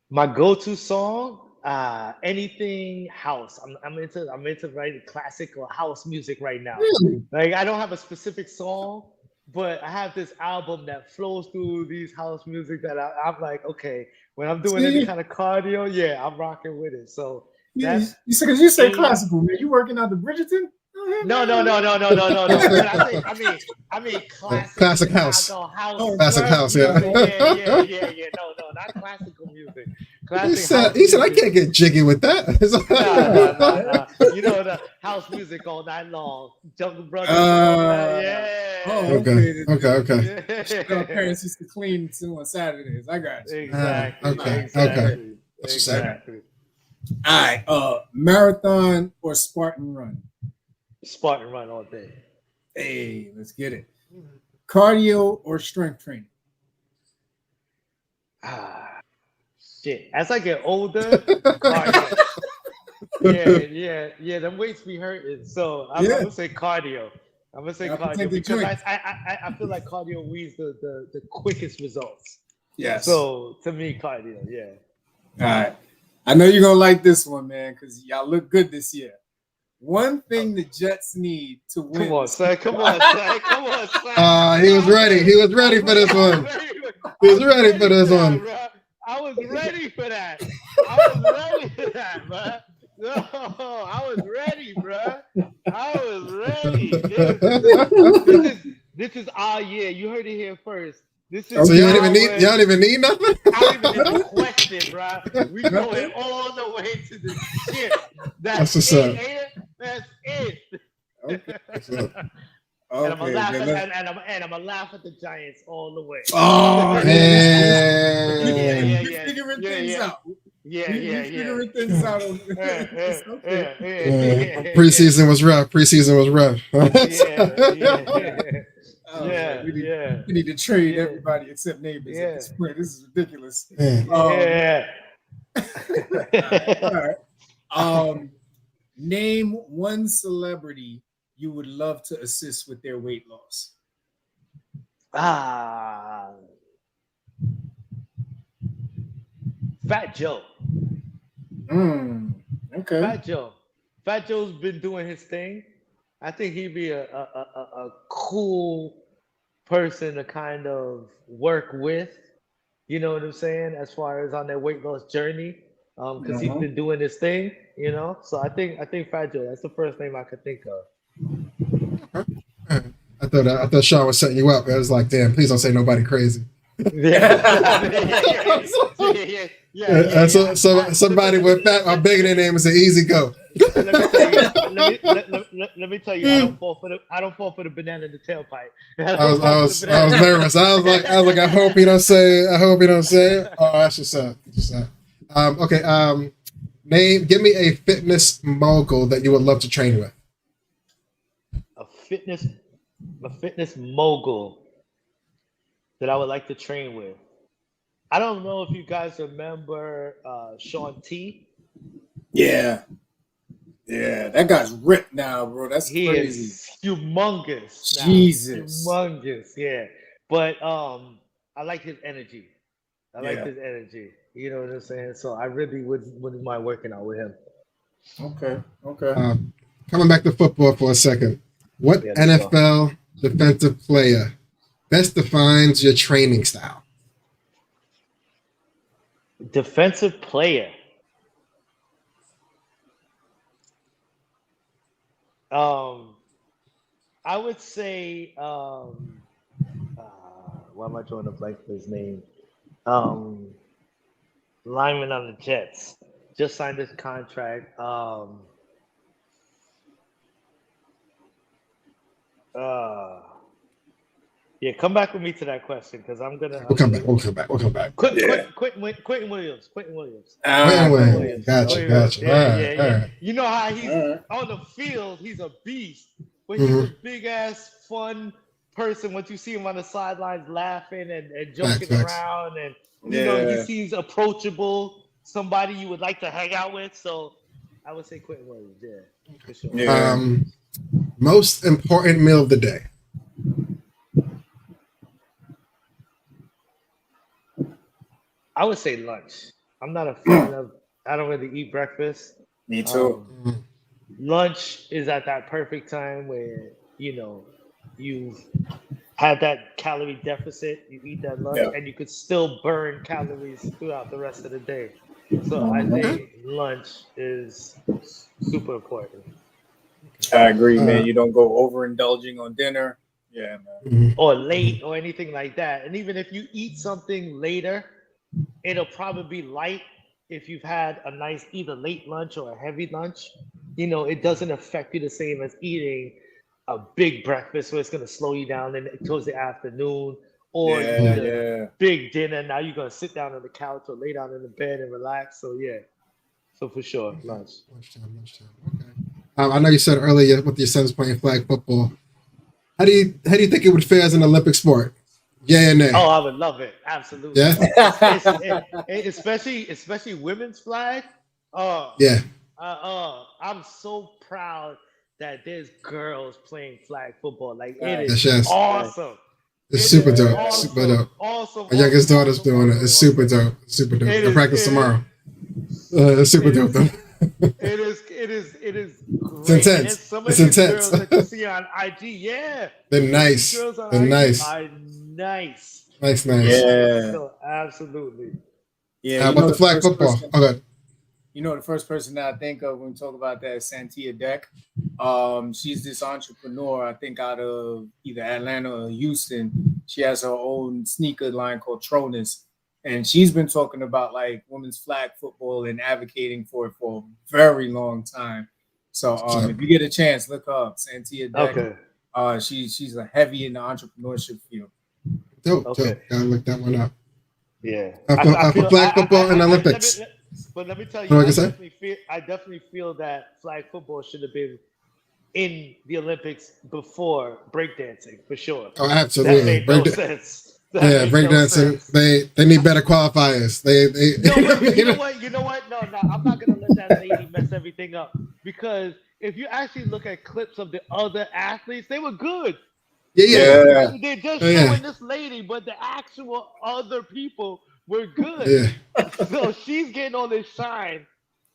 My go-to song, anything house. I'm into writing classic or house music right now. Really? Like I don't have a specific song, but I have this album that flows through these house music that I'm like, okay, when I'm doing any kind of cardio, I'm rocking with it. So you say classical, man. You working out the Bridgerton? No. But I mean, classic house. Classic house, yeah. No, not classical music. He said, I can't get jiggy with that. No. You know the house music all night long. Jungle Brothers. Okay. Parents used to clean on Saturdays. I got you. Exactly. Exactly. All right. Marathon or Spartan run? Spartan run all day. Hey, let's get it. Cardio or strength training? Shit. As I get older, cardio. Them weights be hurting. So I'm gonna say cardio. Because I feel like cardio leads the quickest results. Yes. So to me, cardio. Yeah. All right. I know you're gonna like this one, man, because y'all look good this year. One thing the Jets need to win. Come on, son. He was ready. He was ready for this one. I was ready for that, bro. No, I was ready, bro. This is our year. You heard it here first. This is so y'all don't even need nothing? I don't even need a question, bro. We going all the way to the shit. That's what's up. That's it. Okay. And I'm gonna laugh at the Giants all the way. Oh man! Yeah. Figuring things out. Yeah. Figuring things out. Preseason was rough. We need to trade everybody except neighbors at this point. This is ridiculous. All right. Name one celebrity you would love to assist with their weight loss. Fat Joe. Okay. Fat Joe's been doing his thing. I think he'd be a cool person to kind of work with. You know what I'm saying? As far as on their weight loss journey, because he's been doing his thing. You know, so I think Fat Joe. That's the first name I could think of. I thought Shaun was setting you up. I was like, damn, please don't say nobody crazy. Somebody with fat, bigger than name is an easy go. Let me tell you, I don't fall for the banana in the tailpipe. I was nervous. I was like, I hope he don't say it. Oh, that's just up. Okay. Give me a fitness mogul that you would love to train with. A fitness mogul that I would like to train with. I don't know if you guys remember Shaun T. Yeah, that guy's ripped now, bro. That's crazy. He is humongous. Jesus, humongous. Yeah, but I like his energy. His energy. You know what I'm saying? So I really wouldn't mind working out with him. Okay. Coming back to football for a second. What NFL defensive player best defines your training style? Defensive player. I would say, why am I drawing a blank for his name? Lineman on the Jets. Just signed this contract. Yeah, come back with me to that question because I'm gonna. We'll come back. Quentin Williams. Quentin Williams. Gotcha. Yeah. You know how he's on the field, he's a beast, but he's a big ass fun person. Once you see him on the sidelines laughing and joking around, and you know he seems approachable, somebody you would like to hang out with. So I would say Quentin Williams. Yeah, for sure. Yeah. Most important meal of the day. I would say lunch. I'm not a fan of. I don't really eat breakfast. Me too. Lunch is at that perfect time where you've had that calorie deficit. You eat that lunch, and you could still burn calories throughout the rest of the day. So I think lunch is super important. I agree, man. You don't go overindulging on dinner. Yeah, man. Or late or anything like that. And even if you eat something later, it'll probably be light if you've had a nice either late lunch or a heavy lunch. It doesn't affect you the same as eating a big breakfast where it's going to slow you down towards the afternoon, or a big dinner. Now you're going to sit down on the couch or lay down in the bed and relax. So so for sure, lunch. Lunchtime. Okay. I know you said earlier with your sons playing flag football. How do you think it would fare as an Olympic sport? Yeah and nay. Oh, I would love it. Absolutely. Yeah. especially women's flag. Yeah. I'm so proud that there's girls playing flag football. Like it is awesome. It's super dope. Super dope. Awesome. My youngest daughter's doing it. It's super dope. Super dope. I practice tomorrow. It's super dope though. It is great. It's intense. Some of it's these intense. girls that you see on IG, they're nice. They're nice. Nice. Yeah. So absolutely. Yeah. How about the flag football? Okay. The first person that I think of when we talk about that is Santia Deck. She's this entrepreneur, I think, out of either Atlanta or Houston. She has her own sneaker line called Tronus. And she's been talking about like women's flag football and advocating for it for a very long time. So if you get a chance, look her up, Santia Deck. Okay. She's a heavy in the entrepreneurship field. Dope. Gotta look that one up. Yeah. For flag football and Olympics. But let me tell you, I definitely feel that flag football should have been in the Olympics before breakdancing, for sure. Oh, absolutely. That made no sense. Breakdancing. They need better qualifiers. You know what? No, I'm not gonna let that lady mess everything up, because if you actually look at clips of the other athletes, they were good. Yeah. They're just showing this lady, but the actual other people were good. Yeah. So she's getting all this shine,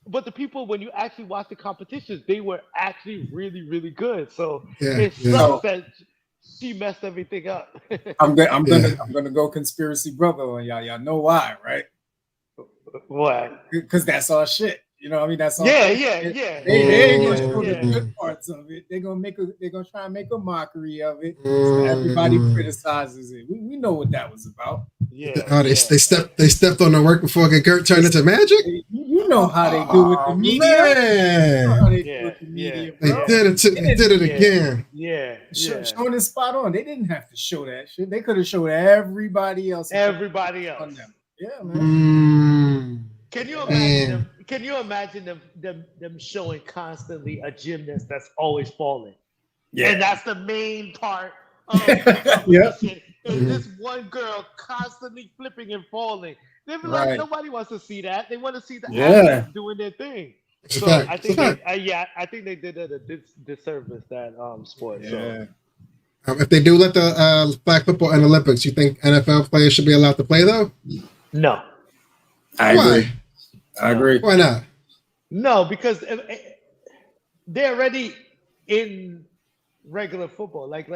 but the people, when you actually watch the competitions, they were actually really, really good. So it sucks that she messed everything up. I'm gonna go conspiracy brother on y'all. Y'all know why, right? What? Because that's all shit. I mean, that's all. Yeah. They ain't gonna show the good parts of it. They're gonna try and make a mockery of it. So everybody criticizes it. We know what that was about. Yeah. Oh, they stepped on the work before it turned into magic. You know how they do with the media. They did it again. Yeah. Showing it spot on. They didn't have to show that shit. They could have showed everybody else. On them. Yeah, man. Can you imagine them? Can you imagine them showing constantly a gymnast that's always falling? Yeah, and that's the main part of the competition. Is this one girl constantly flipping and falling? They'd be like, nobody wants to see that. They want to see the athletes doing their thing. So I think they did it a disservice, that sport. Yeah. So. If they do let the flag football in the Olympics, you think NFL players should be allowed to play though? No. I agree. Why not? No, because they're already in regular football. Like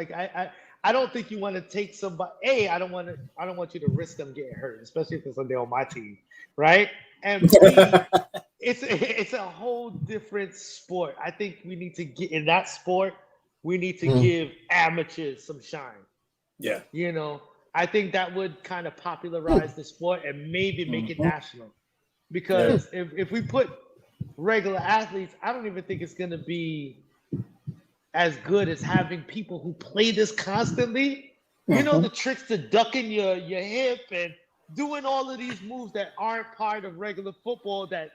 I don't think you want to take somebody. I don't want you to risk them getting hurt, especially if it's they're on my team, right? And B, it's a whole different sport. I think we need to get in that sport. We need to give amateurs some shine. Yeah. You know, I think that would kind of popularize the sport and maybe make it national. Because if we put regular athletes, I don't even think it's going to be as good as having people who play this constantly. You know, the tricks to ducking your hip and doing all of these moves that aren't part of regular football that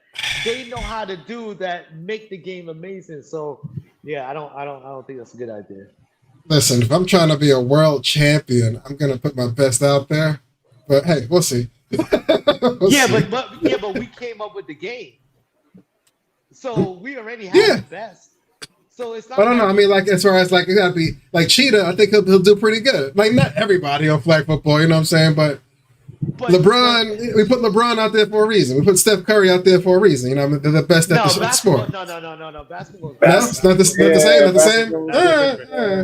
they know how to do that make the game amazing. So yeah, I don't think that's a good idea. Listen, if I'm trying to be a world champion, I'm gonna put my best out there. But hey, we'll see. But we came up with the game, so we already have the best. So it's not. I don't know. I mean, like as far as like it gotta be like Cheetah. I think he'll do pretty good. Like not everybody on flag football, you know what I'm saying? But LeBron, we put LeBron out there for a reason. We put Steph Curry out there for a reason. You know, they're the best at the sport. No. Basketball. No, it's not the same. Not the same.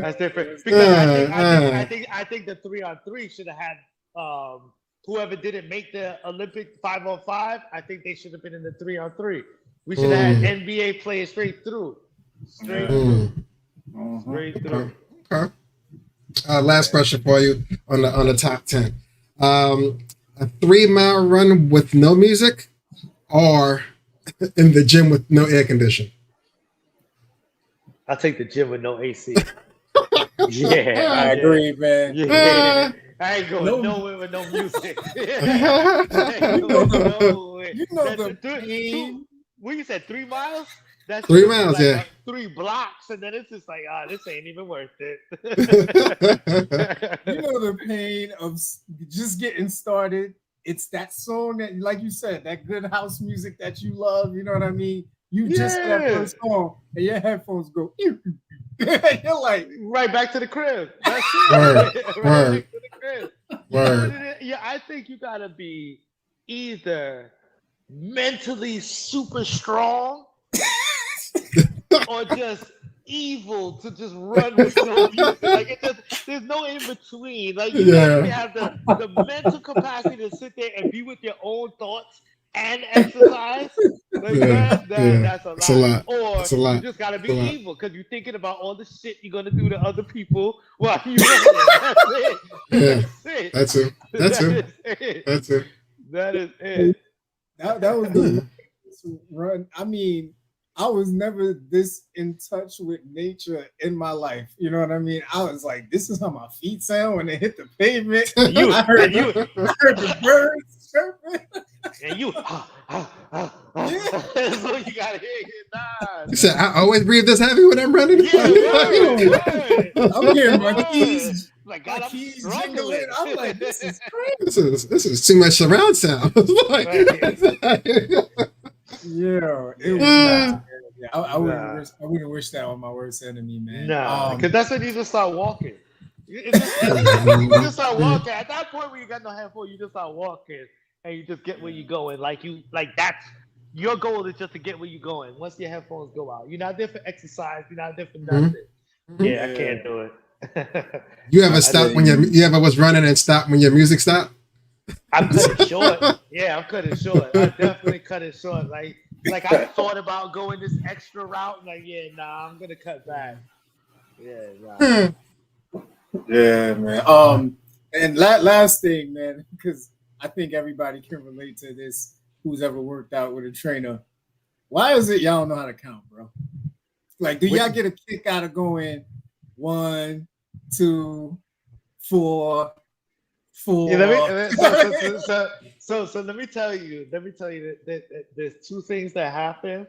That's different. Because I think the 3-on-3 should have had whoever didn't make the Olympic 5-on-5. I think they should have been in the 3-on-3. We should have had NBA players straight through. Straight through. Okay. Last question for you on the top 10. A 3-mile run with no music, or in the gym with no air conditioning? I'll take the gym with no AC. Yeah, I agree, man. Yeah. I ain't going nowhere with no music. You know the pain. What you said, 3 miles? That's 3 miles, like 3 blocks, and then it's just like, this ain't even worth it. You know the pain of just getting started. It's that song that, like you said, that good house music that you love. You know what I mean? You just that first song, and your headphones go. You're like right back to the crib. That's it. Word. Back to the crib. Word. Yeah, I think you gotta be either mentally super strong or just evil to just run with no music. Like there's no in between. Like you have the mental capacity to sit there and be with your own thoughts and exercise. Like that's a lot. Or you just gotta be evil because you're thinking about all the shit you're gonna do to other people while you running. That's it. That's it. That is it. That was the run. I mean, I was never this in touch with nature in my life. You know what I mean? I was like, this is how my feet sound when they hit the pavement. I heard the birds chirping. And you, that's what you gotta hear. Nah. You said, I always breathe this heavy when I'm running. I'm hearing my keys. Like my keys jingling. I'm like, this is crazy. This is too much surround sound. Yeah, it was not. Yeah, I wouldn't wish that on my worst enemy, man. Nah, because that's when you just start walking. You just start walking. At that point where you got no headphone, you just start walking and you just get where you're going. Like that's your goal is just to get where you're going. Once your headphones go out, you're not there for exercise. You're not there for nothing. Yeah, I can't do it. You ever stop when you ever was running and stop when your music stopped? I cut it short. Yeah, I cut it short. I definitely cut it short. Like I thought about going this extra route. Like, I'm gonna cut back. Yeah, Yeah, man. And last thing, man, because I think everybody can relate to this. Who's ever worked out with a trainer? Why is it y'all don't know how to count, bro? Like, do y'all get a kick out of going 1, 2, 4? Yeah, so let me tell you that there's 2 things that happen,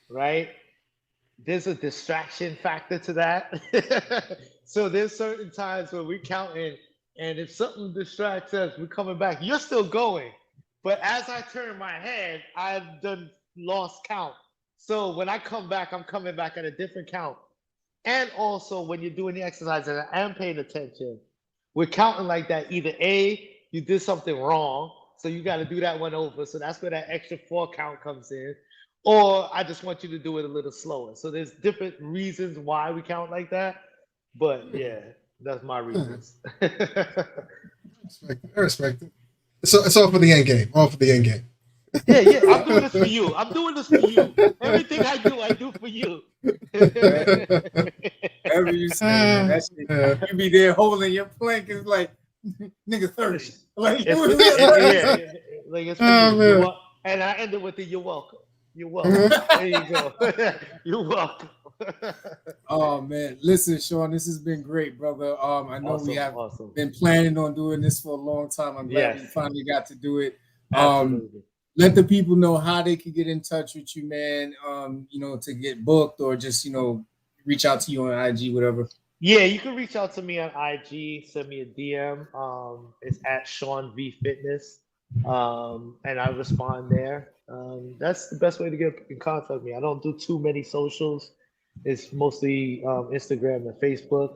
right? There's a distraction factor to that. So there's certain times where we're counting, and if something distracts us, we're coming back. You're still going, but as I turn my head, I've done lost count. So when I come back, I'm coming back at a different count. And also when you're doing the exercise and I am paying attention, we're counting like that. Either A, you did something wrong, so you got to do that one over. So that's where that extra 4 count comes in. Or I just want you to do it a little slower. So there's different reasons why we count like that. But yeah, That's my reasons. I respect it. So it's all for the end game. All for the end game. Yeah. I'm doing this for you. I'm doing this for you. Everything I do for you. Whatever you say, man, that shit, you be there holding your plank. It's like, nigga, thirsty. Like, Like it's for you. And I end it with the "You're welcome." You're welcome. There you go. You're welcome. Oh man, listen, Shaun, this has been great, brother. I know we have been planning on doing this for a long time. I'm glad we finally got to do it. Absolutely. Let the people know how they can get in touch with you, man. To get booked or just reach out to you on IG, whatever. Yeah, you can reach out to me on IG. Send me a DM. It's at Shaun V Fitness, and I respond there. That's the best way to get in contact with me. I don't do too many socials. It's mostly Instagram and Facebook.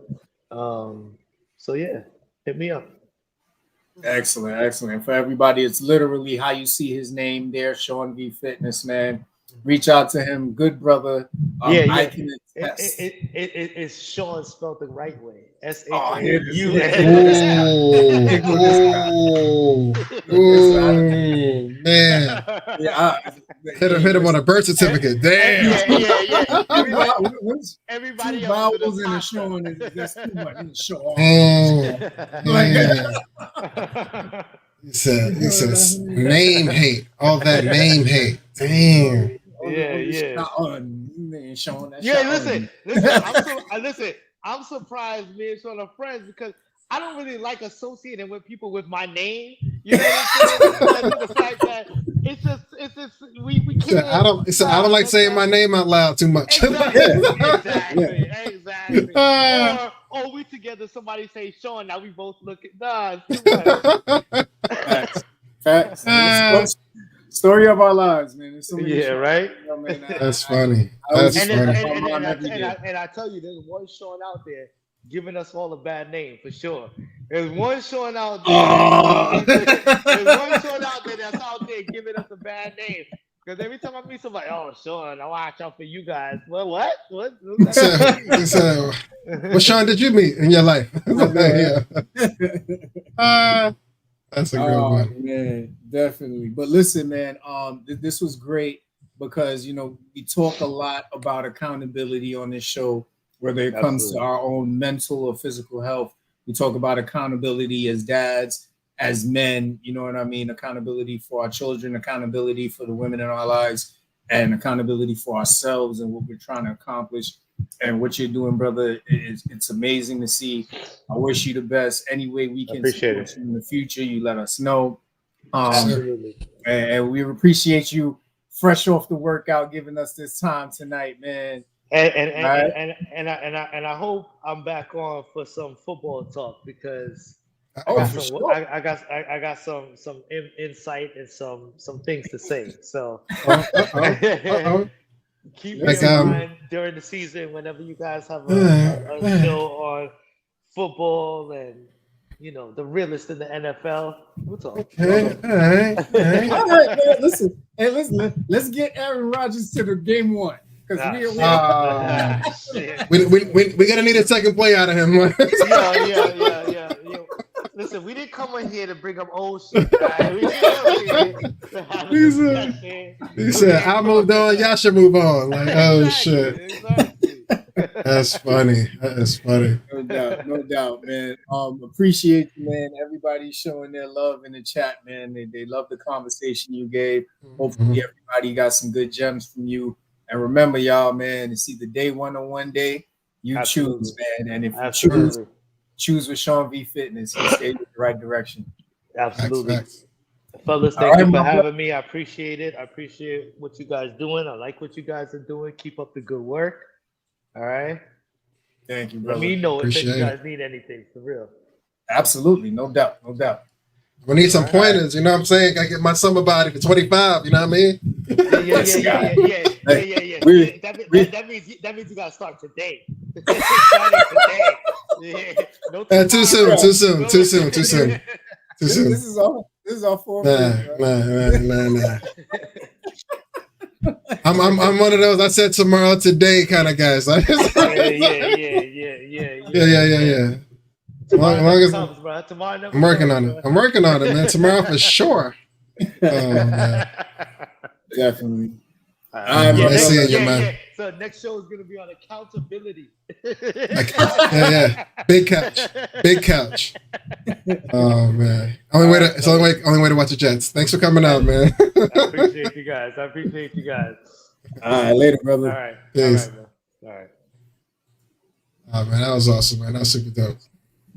So yeah, hit me up. Excellent. For everybody, it's literally how you see his name there, Shaun V Fitness, man. Reach out to him, good brother. I can attest. It's Shaun spelled the right way. S-H-A-U-N. Man. Hit him on a birth certificate. Damn. Yeah. Everybody vowels in the Shaun that's too much. Shaun. He says name hate. All that name hate. Damn. Yeah. Shaun, listen. I'm surprised me and Shaun are friends because I don't really like associating with people with my name. You know what I'm saying? The fact that it's just we can't. I don't like saying my name out loud too much. Exactly. Or we together, somebody say Shaun, now we both look at it's too much. Facts. Story of our lives, man. Right? That's funny. That's funny. And I tell you, there's one Shaun out there giving us all a bad name for sure. There's one Shaun out there. There's one Shaun out there that's out there giving us a bad name. Because every time I meet somebody, Shaun, I watch out for you guys. Well, what? What Shaun did you meet in your life? That's a good one. Man, definitely. But listen, man, this was great because we talk a lot about accountability on this show, whether it comes to our own mental or physical health. We talk about accountability as dads, as men, you know what I mean? Accountability for our children, accountability for the women in our lives, and accountability for ourselves and what we're trying to accomplish. And what you're doing, brother, it's amazing to see. I wish you the best. Any way we can support you in the future, you let us know. And we appreciate you fresh off the workout, giving us this time tonight, man. And I hope I'm back on for some football talk because I got some insight and some things to say. So keep me in mind during the season whenever you guys have a show on football and the realest in the NFL. We'll talk. Okay. All right, man. Listen. Hey, let's get Aaron Rodgers to the game one. Because we gotta need a second play out of him. Yeah. Listen, we didn't come in here to bring up old shit. He said, "I moved on. Y'all should move on." Like, shit. Exactly. That's funny. No doubt, man. Appreciate you, man. Everybody showing their love in the chat, man. They love the conversation you gave. Hopefully, everybody got some good gems from you. And remember, y'all, man, it's either day one or one day. You choose, man. And if you choose with Shaun V Fitness, you stay in the right direction. Absolutely. Fellas, thank you for having me. I appreciate it. I appreciate what you guys doing. I like what you guys are doing. Keep up the good work. All right. Thank you, brother. Let me know if you guys need anything, for real. Absolutely. No doubt. We need some pointers, you know what I'm saying? I get my summer body for 25, you know what I mean? Yeah. That means you gotta start today. Too soon. This is all for Nah. I'm one of those I said tomorrow today kind of guys. Yeah. Tomorrow long never as comes, bro. Tomorrow never I'm working comes, on it. I'm working on it, man. Tomorrow for sure. Oh man. Definitely. All Yeah, right, my nice brother. seeing you, man. So next show is gonna be on accountability. Yeah. Big couch. Oh man. It's the only way to watch the Jets. Thanks for coming out, man. I appreciate you guys. All right, later, brother. All right. Peace. Man. All right. Oh man, that was awesome, man. That was super dope.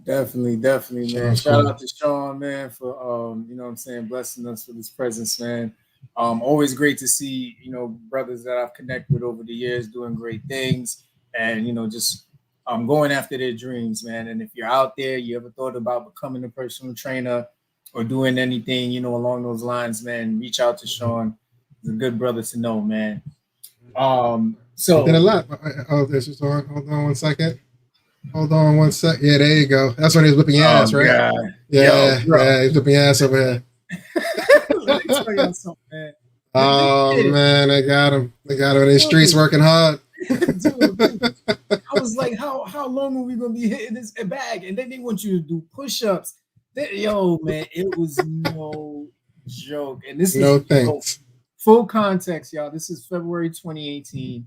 Definitely, man. Shaun's Shout cool. out to Shaun, man, for you know what I'm saying, blessing us with his presence, man. Always great to see, you know, brothers that I've connected with over the years doing great things and, you know, just going after their dreams, man. And if you're out there, you ever thought about becoming a personal trainer or doing anything, you know, along those lines, man, reach out to Shaun. He's a good brother to know, man. So Did a lot. Oh, this is on. Hold on 1 second. Hold on 1 sec. Yeah, there you go. That's when he was whipping your ass, right? God. Yeah, Yo, yeah, he's whipping your ass over here. Let me tell you something, man. Oh man, they got him. They got him in the streets working hard. Dude, I was like, how long are we gonna be hitting this bag? And then they want you to do push-ups. Yo, man, it was no joke. And this No is thanks. Full context, y'all. This is February 2018.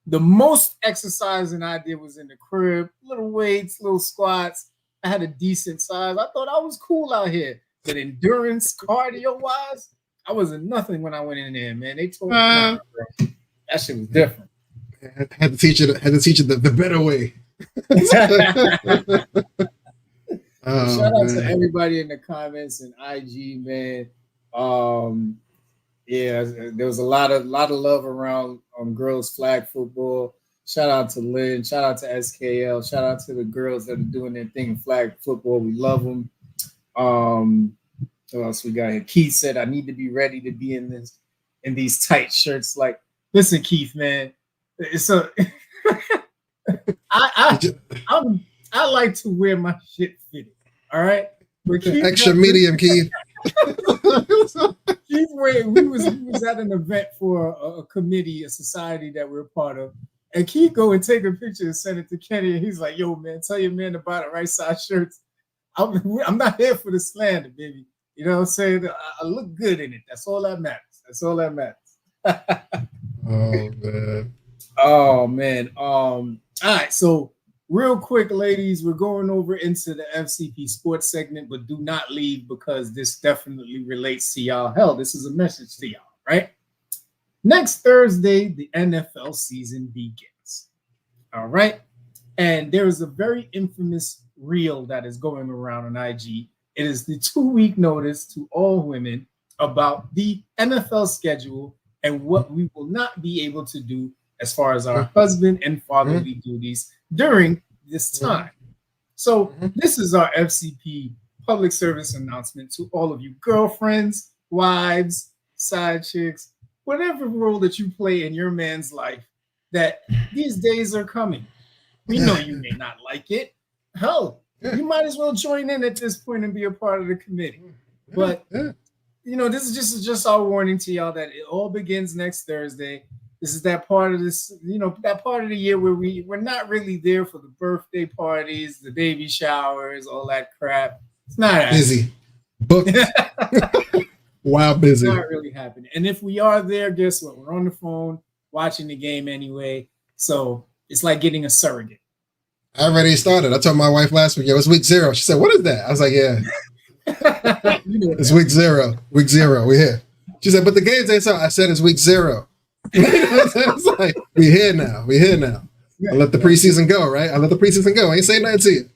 The most exercising I did was in the crib, little weights, little squats. I had a decent size. I thought I was cool out here. But endurance, cardio-wise, I wasn't nothing when I went in there, man. They told me, nah, bro, that shit was different. Had to teach you the better way. Shout out to everybody in the comments and IG, man. Yeah, there was a lot of love around girls flag football. Shout out to Lynn. Shout out to SKL. Shout out to the girls that are doing their thing in flag football. We love them. What else we got here? Keith said, "I need to be ready to be in these tight shirts." Like, listen, Keith, man. So I like to wear my shit fitted. All right, but Keith, extra medium, Keith. Keith, we was at an event for a committee, a society that we're a part of, and Keith go and take a picture and send it to Kenny, and he's like, "Yo, man, tell your man to buy the right size shirts. I'm not here for the slander, baby. You know what I'm saying? I look good in it. That's all that matters. Oh man. All right. So real quick, ladies, we're going over into the FCP sports segment, but do not leave because this definitely relates to y'all. Hell, this is a message to y'all, right? Next Thursday, the NFL season begins. All right. And there is a very infamous reel that is going around on IG. It is the 2-week notice to all women about the NFL schedule and what we will not be able to do as far as our husband and fatherly duties during this time. So this is our FCP public service announcement to all of you girlfriends, wives, side chicks, whatever role that you play in your man's life, that these days are coming. We know you may not like it. Hell, you might as well join in at this point and be a part of the committee. But you know, this is just our warning to y'all that it all begins next Thursday. This is that part of this, you know, that part of the year where we're not really there for the birthday parties, the baby showers, all that crap. It's not busy. Booked. Wow, busy. It's not really happening. And if we are there, guess what? We're on the phone watching the game anyway. So it's like getting a surrogate. I already started. I told my wife last week, it was week 0. She said, "What is that?" I was like, "Yeah." It's week 0. Week 0. We're here. She said, "But the games ain't so." I said, "It's week 0." It's like, we here now. I let the preseason go, right? I ain't saying nothing to you.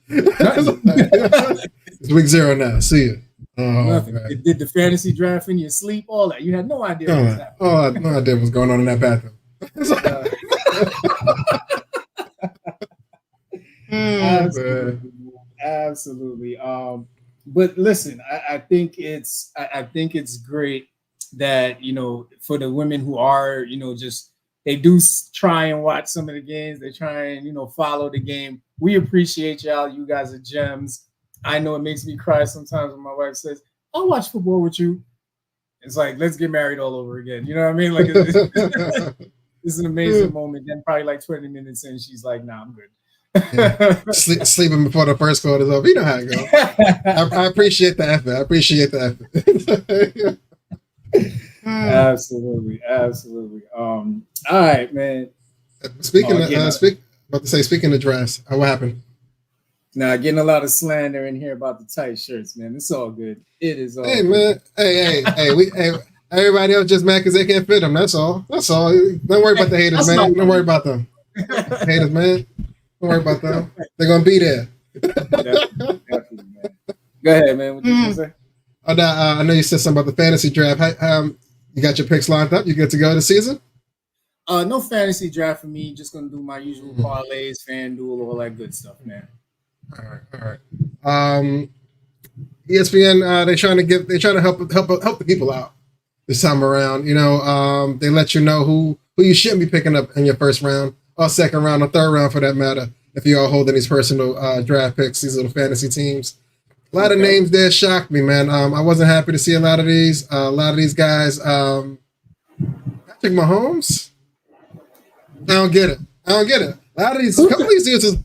It's week 0 now. See you. Nothing. Did the fantasy draft in your sleep? All that. You had no idea what was happening. I had no idea what was going on in that bathroom. Absolutely. But listen, I think it's great that, you know, for the women who are, you know, just they do try and watch some of the games. They try and, you know, follow the game. We appreciate y'all. You guys are gems. I know it makes me cry sometimes when my wife says, "I'll watch football with you." It's like, let's get married all over again. You know what I mean? Like, it's an amazing moment. Then probably like 20 minutes in, she's like, "Nah, I'm good." Yeah. Sleeping before the first quarter's over. You know how it goes. I appreciate the effort. I appreciate the effort. Absolutely, absolutely. All right, man. Speaking of drafts, what happened? Now, getting a lot of slander in here about the tight shirts, man. It's all good. It is all Hey, good. man. Hey, everybody else just mad because they can't fit them. That's all. That's all. Don't worry about the haters, man. Don't worry about them. Haters, man. Don't worry about them. They're going to be there. Definitely, man. Go ahead, man. What you going to say? I know you said something about the fantasy draft. You got your picks lined up? You good to go this season? No fantasy draft for me. Just going to do my usual parlays, FanDuel, all that good stuff, man. All right. ESPN, they're trying to help the people out this time around. You know, they let you know who you shouldn't be picking up in your first round or second round or third round for that matter. If you are holding these personal draft picks, these little fantasy teams, a lot of names there shocked me, man. I wasn't happy to see a lot of these guys. Patrick Mahomes, I don't get it. A lot of these, couple of these dudes is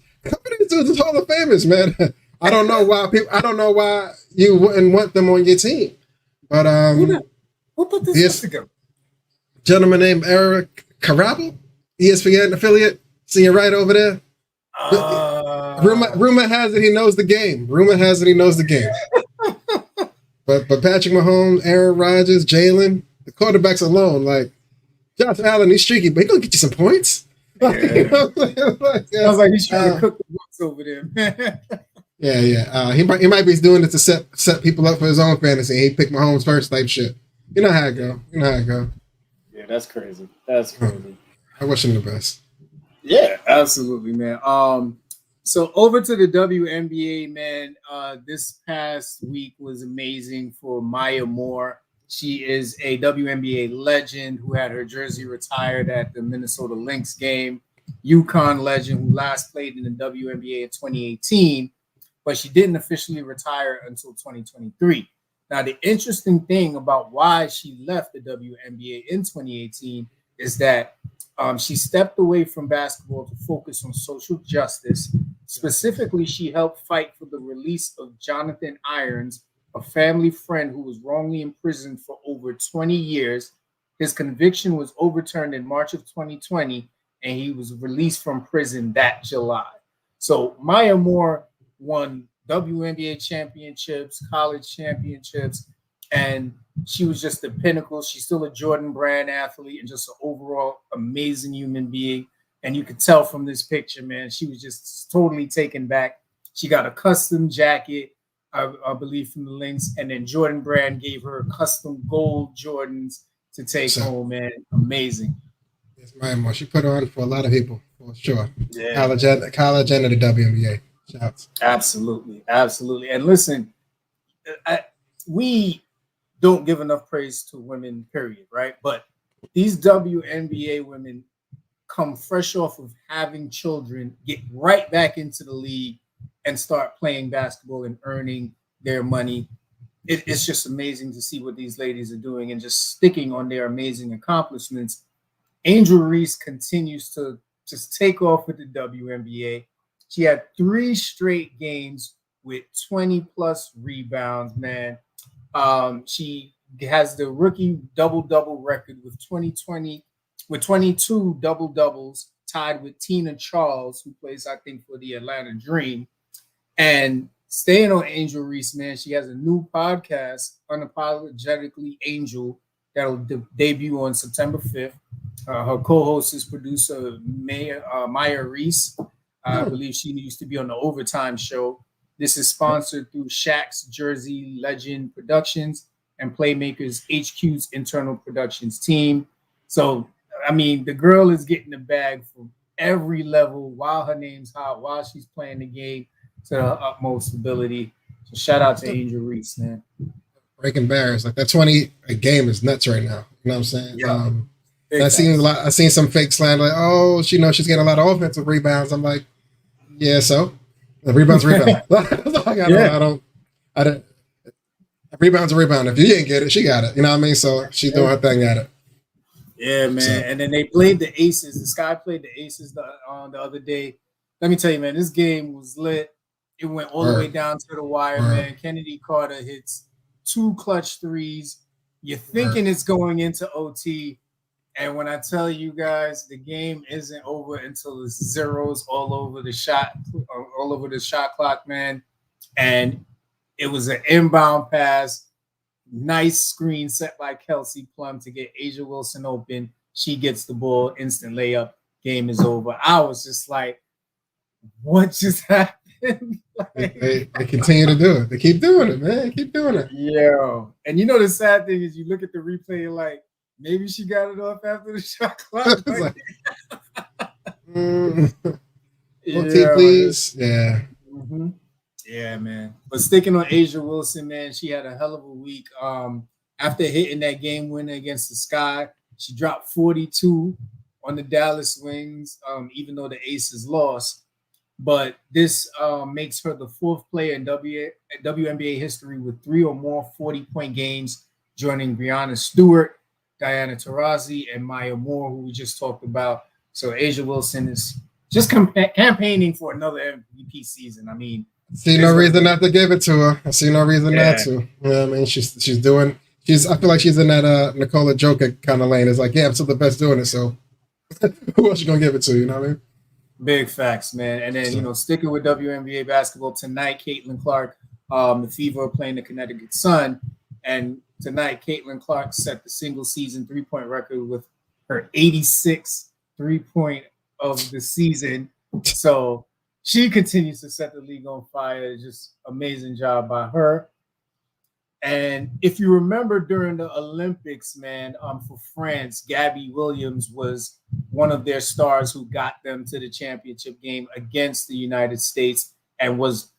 Hall of Famers, man. I don't know why you wouldn't want them on your team. But who put this together? Gentleman named Eric Carabel, ESPN affiliate. See you right over there. Rumor has it he knows the game. But Patrick Mahomes, Aaron Rodgers, Jalen, the quarterbacks alone, like Josh Allen, he's streaky, but he's gonna get you some points. Yeah. Sounds like he's trying to cook the books over there. Yeah. He might be doing it to set people up for his own fantasy. He picked Mahomes first type shit. You know how it go. Yeah, that's crazy. I wish him the best. Yeah, absolutely, man. So over to the WNBA, man. This past week was amazing for Maya Moore. She is a WNBA legend who had her jersey retired at the Minnesota Lynx game. UConn legend who last played in the WNBA in 2018, but she didn't officially retire until 2023. Now, the interesting thing about why she left the WNBA in 2018 is that she stepped away from basketball to focus on social justice. Specifically, she helped fight for the release of Jonathan Irons, a family friend who was wrongly imprisoned for over 20 years. His conviction was overturned in March of 2020, and he was released from prison that July. So Maya Moore won WNBA championships, college championships, and she was just the pinnacle. She's still a Jordan Brand athlete and just an overall amazing human being. And you could tell from this picture, man, she was just totally taken back. She got a custom jacket, I believe, from the Lynx, and then Jordan Brand gave her custom gold Jordans to take home, man. Amazing. Yes, Maya Moore. She put on for a lot of people, for sure. Yeah. College and the WNBA. Shouts. Absolutely. And listen, we don't give enough praise to women, period, right? But these WNBA women come fresh off of having children, get right back into the league, and start playing basketball and earning their money. It's just amazing to see what these ladies are doing and just sticking on their amazing accomplishments. Angel Reese continues to just take off with the WNBA. She had 3 straight games with 20-plus rebounds, man. She has the rookie double-double record with 22 double-doubles, tied with Tina Charles, who plays, I think, for the Atlanta Dream. And staying on Angel Reese, man, she has a new podcast, Unapologetically Angel, that'll debut on September 5th. Her co-host is producer Maya Reese. I believe she used to be on the Overtime show. This is sponsored through Shaq's Jersey Legend Productions and Playmakers HQ's internal productions team. So, I mean, the girl is getting the bag from every level while her name's hot, while she's playing the game to the utmost ability. So shout out to Angel Reese, man. Breaking barriers. Like that 20 a game is nuts right now. You know what I'm saying? Yeah. I've seen some fake slander like, oh, she's getting a lot of offensive rebounds. I'm like, yeah, so the rebound's a rebound. Rebound's a rebound. If you didn't get it, she got it. You know what I mean? So she's doing her thing at it. Yeah, man. So. And then they played the Aces. The Sky played the Aces the other day. let me tell you, man, this game was lit. It went all the way down to the wire, man. Kennedy Carter hits 2 clutch threes. You're thinking it's going into OT. And when I tell you guys, the game isn't over until it's zeros all over the shot clock, man. And it was an inbound pass, nice screen set by Kelsey Plum to get Asia Wilson open. She gets the ball, instant layup, game is over. I was just like, what just happened? Like, they continue to do it. They keep doing it, man. They keep doing it. Yeah. And you know the sad thing is you look at the replay, you're like, maybe she got it off after the shot clock. OT, please. Yeah. Mm-hmm. Yeah, man. But sticking on Asia Wilson, man, she had a hell of a week. After hitting that game winner against the Sky, she dropped 42 on the Dallas Wings, even though the Aces lost. But this makes her the 4th player in WNBA history with 3 or more 40-point games, joining Breanna Stewart, Diana Taurasi, and Maya Moore, who we just talked about. So Asia Wilson is just campaigning for another MVP season. I mean, I see no reason not to give it to her. I see no reason not to. You know what I mean? She's doing. I feel like she's in that Nikola Jokic kind of lane. It's like, yeah, I'm still the best doing it. So who else you gonna give it to? You know what I mean? Big facts, man. And then sticking with WNBA basketball tonight, Caitlin Clark, the Fever are playing the Connecticut Sun, and tonight Caitlin Clark set the single season 3-point record with her 86th 3-point of the season. So she continues to set the league on fire. Just amazing job by her. And if you remember during the Olympics, man, for France, Gabby Williams was one of their stars who got them to the championship game against the United States and was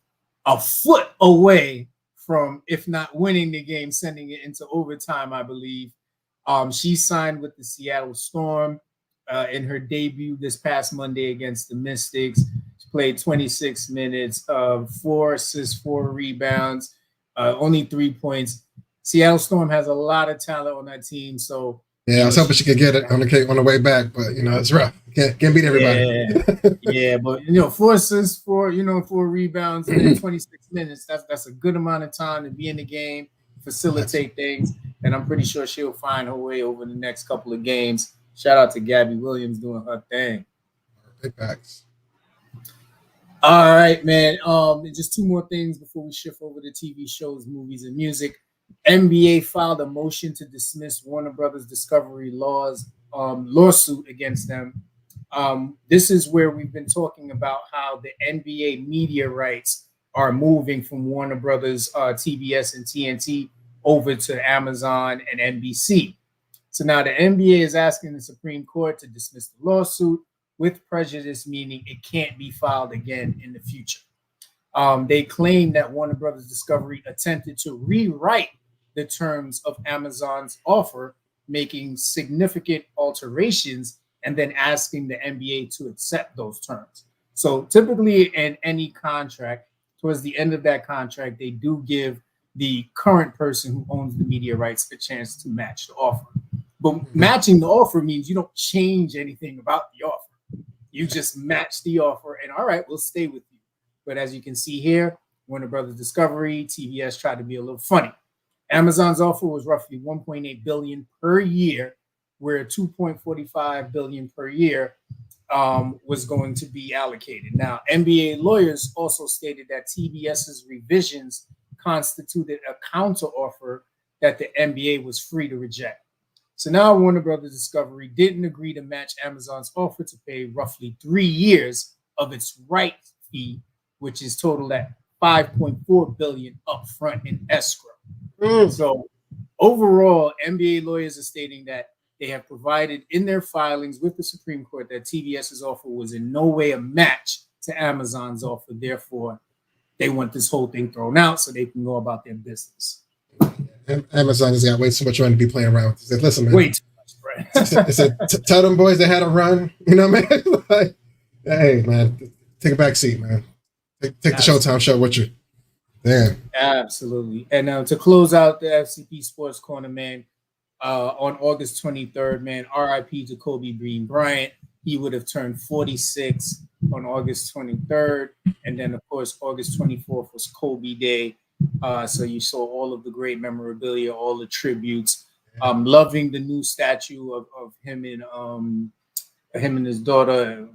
a foot away from, if not winning the game, sending it into overtime, I believe. She signed with the Seattle Storm in her debut this past Monday against the Mystics. She played 26 minutes, 4 assists, 4 rebounds. Only 3 points. Seattle Storm has a lot of talent on that team, so yeah, I was hoping she could get it on the way back, but it's rough. Can't beat everybody. Yeah, but 4 assists, 4 rebounds in 26 minutes. That's a good amount of time to be in the game, facilitate things, and I'm pretty sure she'll find her way over the next couple of games. Shout out to Gabby Williams doing her thing. Big facts. All right, man. Just 2 more things before we shift over to TV shows, movies, and music. NBA filed a motion to dismiss Warner Brothers Discovery lawsuit against them. This is where we've been talking about how the NBA media rights are moving from Warner Brothers, TBS, and TNT over to Amazon and NBC. So now the NBA is asking the Supreme Court to dismiss the lawsuit with prejudice, meaning it can't be filed again in the future. They claim that Warner Brothers Discovery attempted to rewrite the terms of Amazon's offer, making significant alterations and then asking the NBA to accept those terms. So typically in any contract, towards the end of that contract, they do give the current person who owns the media rights a chance to match the offer. But matching the offer means you don't change anything about the offer. You just match the offer and all right, we'll stay with you. But as you can see here, Warner Brothers Discovery, TBS tried to be a little funny. Amazon's offer was roughly $1.8 billion per year, where $2.45 billion per year was going to be allocated. Now, NBA lawyers also stated that TBS's revisions constituted a counteroffer that the NBA was free to reject. So now Warner Brothers Discovery didn't agree to match Amazon's offer to pay roughly 3 years of its right fee, which is totaled at $5.4 billion upfront in escrow. So overall, NBA lawyers are stating that they have provided in their filings with the Supreme Court that TBS's offer was in no way a match to Amazon's offer. Therefore, they want this whole thing thrown out so they can go about their business. Amazon has got way too much money to be playing around with. He said, listen, man. Way too much, Brad. They said, tell them boys they had a run. You know what I mean? Like, hey, man, take a back seat, man. Take the Showtime show with you. Damn. Absolutely. And to close out the FCP Sports Corner, man, on August 23rd, man, RIP to Kobe Bean Bryant. he would have turned 46 on August 23rd. And then, of course, August 24th was Kobe Day. So you saw all of the great memorabilia, all the tributes. Loving the new statue of him and his daughter,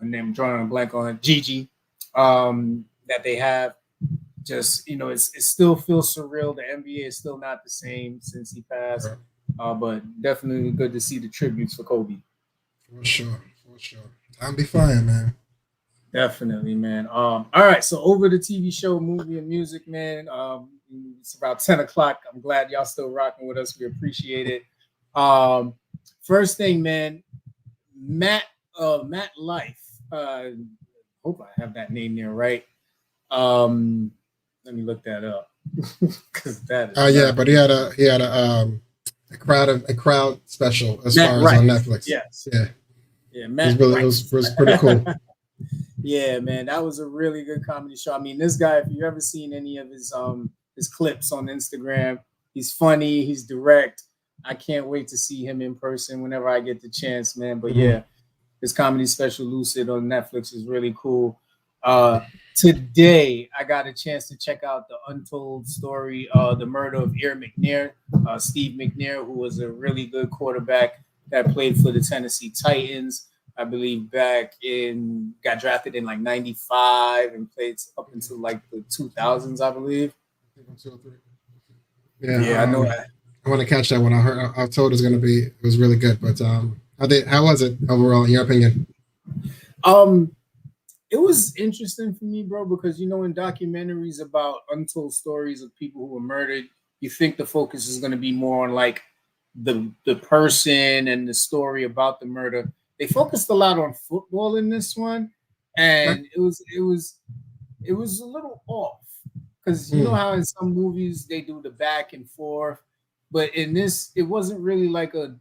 her name, drawing a blank on it, Gigi, that they have. Just, it still feels surreal. The NBA is still not the same since he passed, but definitely good to see the tributes for Kobe. For sure. I'll be fine, man. Definitely, man. All right, so over the TV show, movie, and music, man. It's about 10 o'clock. I'm glad y'all still rocking with us. We appreciate it. First thing, man, Matt Life. Hope I have that name there right. Let me look that up because that is. Yeah, but he had a crowd special as Matt far as on Netflix. Yes. Yeah. Matt it was pretty cool. Yeah, man, that was a really good comedy show. I mean, this guy, if you've ever seen any of his clips on Instagram, he's funny, he's direct. I can't wait to see him in person whenever I get the chance, man. But yeah, his comedy special Lucid on Netflix is really cool. Today, I got a chance to check out the untold story, the murder of McNair, Steve McNair, who was a really good quarterback that played for the Tennessee Titans. I believe got drafted in like 95 and played up until like the 2000s, I believe. Yeah, I know. I want to catch that one. I told it was really good, but how was it overall in your opinion? It was interesting for me, bro, because in documentaries about untold stories of people who were murdered, you think the focus is going to be more on like the person and the story about the murder. They focused a lot on football in this one, and it was a little off because you know how in some movies they do the back and forth, but in this it wasn't really like a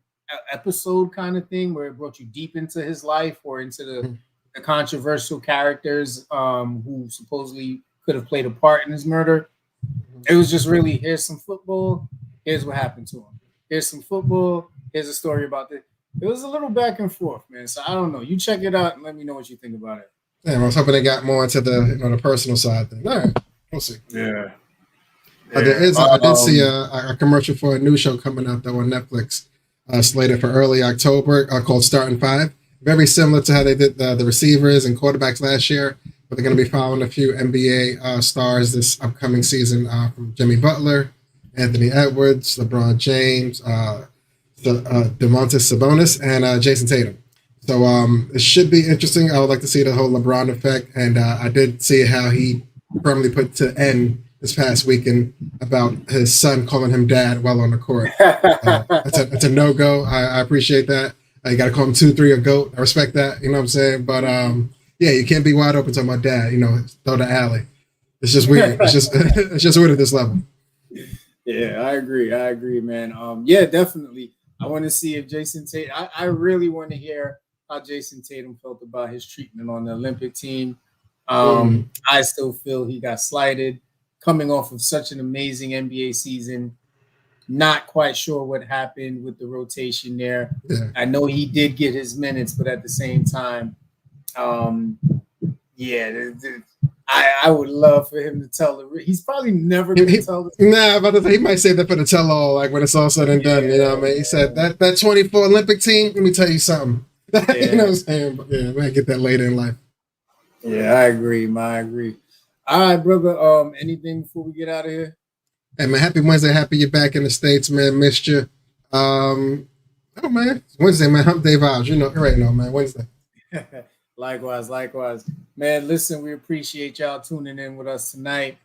episode kind of thing where it brought you deep into his life or into the controversial characters who supposedly could have played a part in his murder. It was just really, here's some football, here's what happened to him. Here's some football, here's a story about this. It was a little back and forth, man. So I don't know. You check it out and let me know what you think about it. Yeah, I was hoping they got more into the personal side thing. All right, we'll see. Yeah. I did see a commercial for a new show coming out though on Netflix, slated for early October, called Starting Five. Very similar to how they did the receivers and quarterbacks last year, but they're going to be following a few NBA stars this upcoming season, from Jimmy Butler, Anthony Edwards, LeBron James, Domantas Sabonis, and Jason Tatum. So it should be interesting. I would like to see the whole LeBron effect, and I did see how he firmly put to end this past weekend about his son calling him dad while on the court. It's a no-go. I appreciate that. You got to call him 2-3 a GOAT. I respect that. You know what I'm saying? But yeah, you can't be wide open talking about dad. Throw the alley. It's just weird. It's just weird at this level. Yeah, I agree, man. Yeah, definitely. I want to see if Jason Tatum. I really want to hear how Jason Tatum felt about his treatment on the Olympic team. I still feel he got slighted, coming off of such an amazing NBA season. Not quite sure what happened with the rotation there. Yeah. I know he did get his minutes, but at the same time, I would love for him to tell he's probably never going to tell the Nah, but he might say that for the tell-all, like when it's all said and done. You know what I mean? He said that 24 Olympic team. Let me tell you something. Yeah. You know what I'm saying? But yeah, man, get that later in life. Yeah, I agree. All right, brother. Anything before we get out of here? Hey man, happy Wednesday. Happy you're back in the States, man. Missed you. Oh man, it's Wednesday, man. Hump Day vibes. You already know, man. Wednesday. Likewise. Man, listen, we appreciate y'all tuning in with us tonight.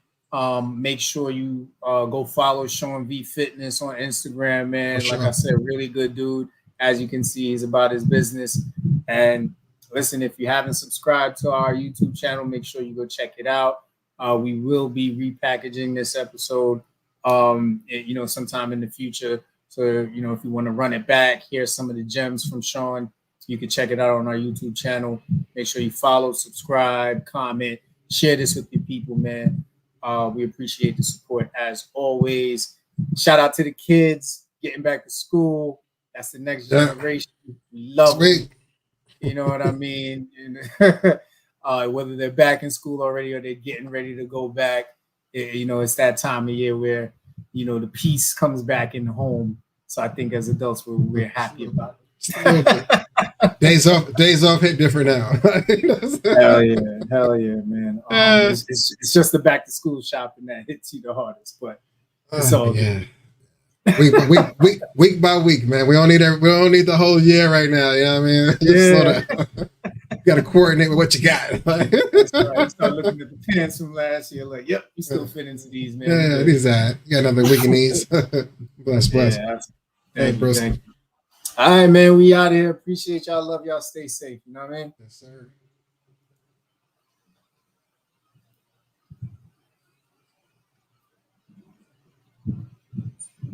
Make sure you go follow Shaun V Fitness on Instagram, man. Sure. Like I said, really good dude. As you can see, he's about his business. And listen, if you haven't subscribed to our YouTube channel, make sure you go check it out. We will be repackaging this episode, sometime in the future. So, if you want to run it back, here's some of the gems from Shaun. You can check it out on our YouTube channel. Make sure you follow, subscribe, comment, share this with your people, man. We appreciate the support as always. Shout out to the kids getting back to school. That's the next generation. We love them. You know what I mean? Whether they're back in school already or they're getting ready to go back, it's that time of year where, the peace comes back in the home. So I think as adults, we're happy about it. Days off hit different now. Hell yeah, man. It's just the back to school shopping that hits you the hardest, but it's all good. Week by week, man. We don't need the whole year right now. You know what I mean? You got to coordinate with what you got. That's right. Start looking at the pants from last year, like, yep, you still fit into these, man. Yeah, these are. You got another week in these. Bless. Yeah, thank you. All right, man. We out here. Appreciate y'all. Love y'all. Stay safe. You know what I mean? Yes, sir.